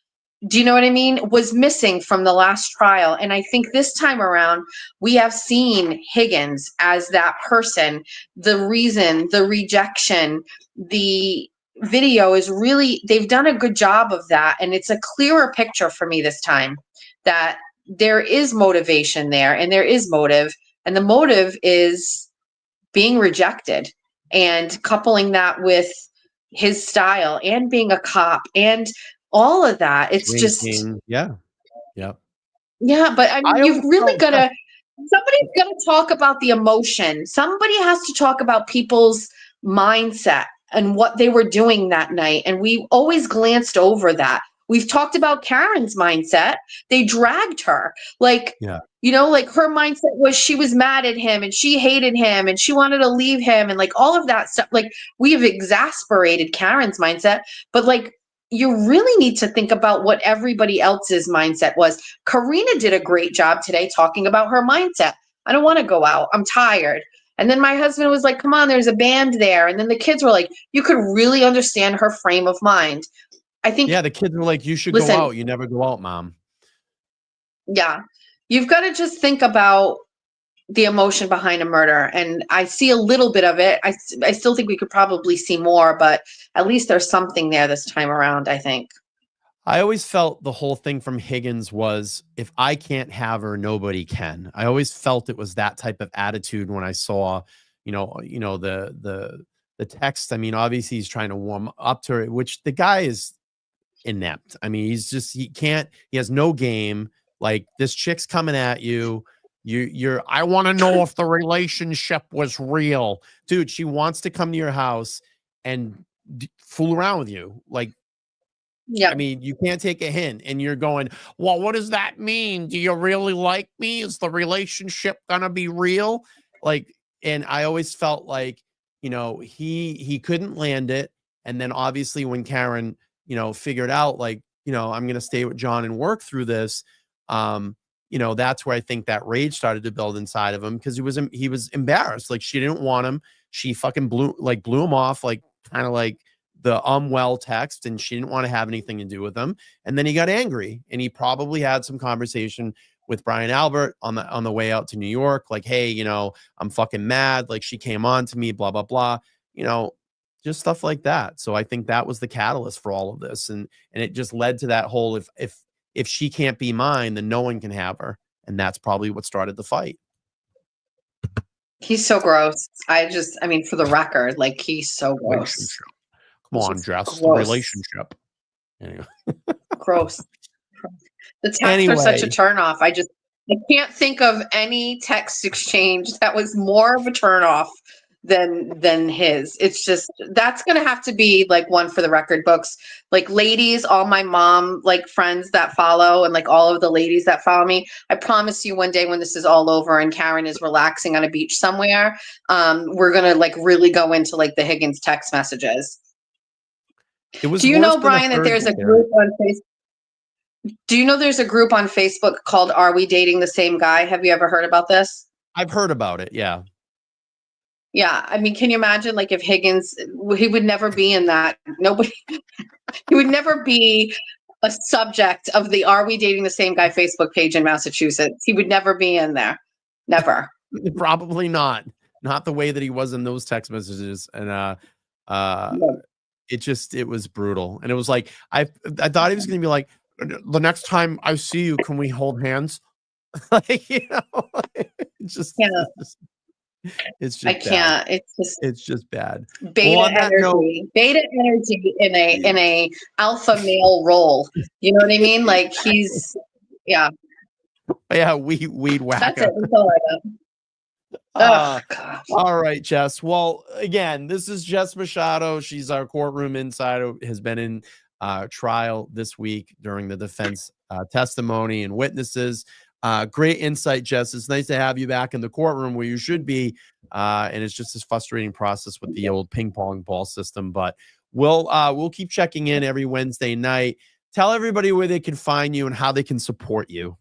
do you know what I mean, was missing from the last trial. And I think this time around, we have seen Higgins as that person, the reason, the rejection, the video is really, they've done a good job of that. And it's a clearer picture for me this time that there is motivation there and there is motive. And the motive is being rejected, and coupling that with his style and being a cop and all of that. It's just, Drinking. Yeah. yeah, but I mean, I you've always really felt got that. to, somebody's got to talk about the emotion. Somebody has to talk about people's mindset and what they were doing that night. And we always glanced over that. We've talked about Karen's mindset. They dragged her. Like, Yeah. like her mindset was she was mad at him and she hated him and she wanted to leave him and like all of that stuff. Like, we've exasperated Karen's mindset, but like, you really need to think about what everybody else's mindset was. Karina did a great job today talking about her mindset. I don't want to go out. I'm tired. And then my husband was like, come on, there's a band there. And then the kids were like, you could really understand her frame of mind. I think, Yeah. The kids were like, you should listen, go out. You never go out, mom. yeah, you've got to just think about the emotion behind a murder. And I see a little bit of it. I still think we could probably see more, but at least there's something there this time around, I think. I always felt the whole thing from Higgins was, if I can't have her, nobody can. I always felt it was that type of attitude when I saw, the text. I mean, obviously he's trying to warm up to her, which the guy is inept. I mean, he has no game. Like, this chick's coming at you. I want to know if the relationship was real. Dude, she wants to come to your house and fool around with you. Like, Yeah. I mean, you can't take a hint, and you're going, well, what does that mean? Do you really like me? Is the relationship gonna be real? Like, and I always felt like, he couldn't land it. And then obviously when Karen, figured out, like, I'm gonna stay with John and work through this. That's where I think that rage started to build inside of him, because he was embarrassed. Like, she didn't want him. She fucking blew him off, like, kind of like the well text, and she didn't want to have anything to do with him. And then he got angry, and he probably had some conversation with Brian Albert on the way out to New York, like, hey, I'm fucking mad, like, she came on to me, blah blah blah, just stuff like that. So I think that was the catalyst for all of this, and it just led to that whole, if she can't be mine, then no one can have her. And that's probably what started the fight. He's so gross. I mean, for the record, like, he's so gross. Come on, Jess, the relationship. Anyway. Gross. The texts are such a turnoff. I can't think of any text exchange that was more of a turnoff than his. It's just, that's gonna have to be like one for the record books. Like, ladies, all my mom like friends that follow, and like all of the ladies that follow me, I promise you, one day when this is all over and Karen is relaxing on a beach somewhere, we're gonna like really go into like the Higgins text messages. Do you know, Brian, that there's a group on Facebook? Do you know there's a group on Facebook called Are We Dating the Same Guy? Have you ever heard about this? I've heard about it, yeah. Yeah, I mean, can you imagine, like, if Higgins, he would never be in that. Nobody, he would never be a subject of the Are We Dating the Same Guy Facebook page in Massachusetts. He would never be in there. Never. Probably not. Not the way that he was in those text messages. And it was brutal. And it was like, I thought he was going to be like, the next time I see you, can we hold hands? Like, it's just, yeah. It's just I can't. Bad. It's just bad. Beta energy. Beta energy in a alpha male role. You know what I mean? Like, he's, yeah. Yeah, weed whacker. That's it. That's all I got. Gosh. All right, Jess. Well, again, this is Jess Machado. She's our courtroom insider, has been in trial this week during the defense testimony and witnesses. Great insight, Jess. It's nice to have you back in the courtroom where you should be. And it's just this frustrating process with the old ping pong ball system. But we'll keep checking in every Wednesday night. Tell everybody where they can find you and how they can support you.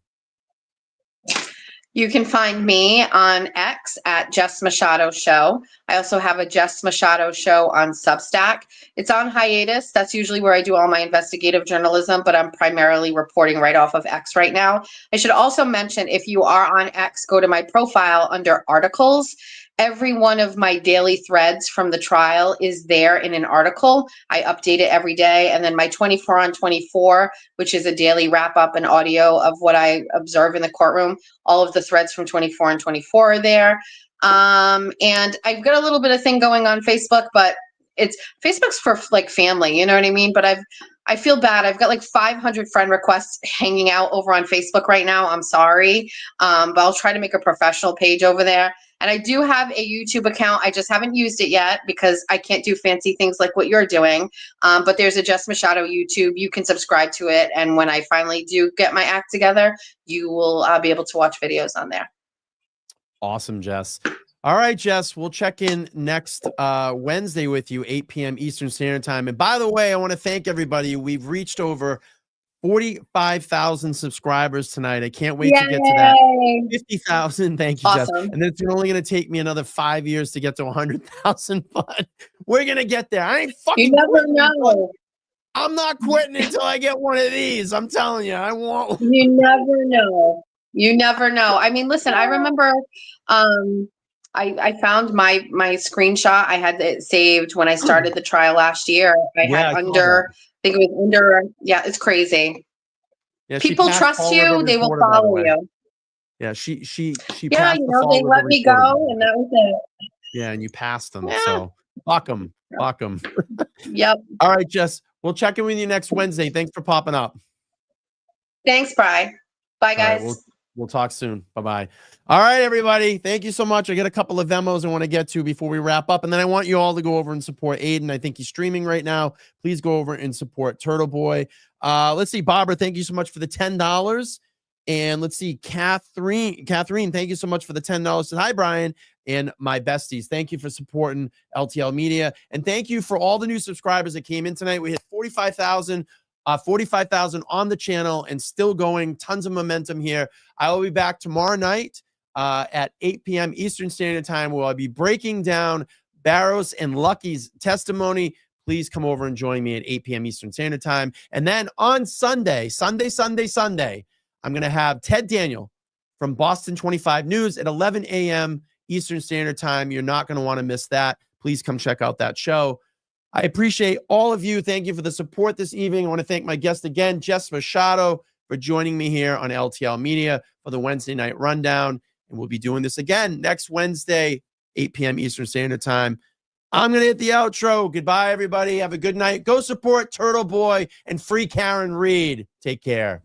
You can find me on X at Jess Machado Show. I also have a Jess Machado Show on Substack. It's on hiatus. That's usually where I do all my investigative journalism, but I'm primarily reporting right off of X right now. I should also mention, if you are on X, go to my profile under articles. Every one of my daily threads from the trial is there in an article. I update it every day. And then my 24 on 24, which is a daily wrap up and audio of what I observe in the courtroom. All of the threads from 24 and 24 are there. And I've got a little bit of thing going on Facebook, but Facebook's for like family, you know what I mean? But I feel bad. I've got like 500 friend requests hanging out over on Facebook right now. I'm sorry. But I'll try to make a professional page over there. And I do have a YouTube account. I just haven't used it yet because I can't do fancy things like what you're doing. But there's a Jess Machado YouTube. You can subscribe to it. And when I finally do get my act together, you will be able to watch videos on there. Awesome, Jess. All right, Jess, we'll check in next Wednesday with you, 8 p.m. Eastern Standard Time. And by the way, I want to thank everybody. We've reached over 45,000 subscribers tonight. I can't wait to get to that 50,000. Thank you, Awesome. Jess. And it's only going to take me another 5 years to get to 100,000, but we're going to get there. I ain't fucking You never quitting. know. I'm not quitting until I get one of these. I'm telling you, I won't. You never know. You never know. I mean, listen, I remember I found my screenshot. I had it saved when I started the trial last year. I had under, I think it was under, yeah, it's crazy. Yeah, she People passed trust Paul you, Rivers' they will order, by the follow way. you. Yeah, she Yeah, passed you the know, Paul they let Rivers me order. go and that was it. Yeah, and you passed them. Yeah. So fuck them. Fuck them. Yep. All right, Jess. We'll check in with you next Wednesday. Thanks for popping up. Thanks, Bri. Bye, All guys. right, we'll talk soon. Bye-bye. All right, everybody. Thank you so much. I got a couple of demos I want to get to before we wrap up. And then I want you all to go over and support Aiden. I think he's streaming right now. Please go over and support Turtle Boy. Let's see. Barbara, thank you so much for the $10. And let's see. Catherine, thank you so much for the $10. And hi, Brian. And my besties, thank you for supporting LTL Media. And thank you for all the new subscribers that came in tonight. We hit 45,000 on the channel and still going. Tons of momentum here. I will be back tomorrow night at 8 p.m. Eastern Standard Time, where I'll be breaking down Barros and Lucky's testimony. Please come over and join me at 8 p.m. Eastern Standard Time. And then on Sunday, I'm going to have Ted Daniel from Boston 25 News at 11 a.m. Eastern Standard Time. You're not going to want to miss that. Please come check out that show. I appreciate all of you. Thank you for the support this evening. I want to thank my guest again, Jess Machado, for joining me here on LTL Media for the Wednesday night rundown. And we'll be doing this again next Wednesday, 8 p.m. Eastern Standard Time. I'm going to hit the outro. Goodbye, everybody. Have a good night. Go support Turtle Boy and free Karen Reed. Take care.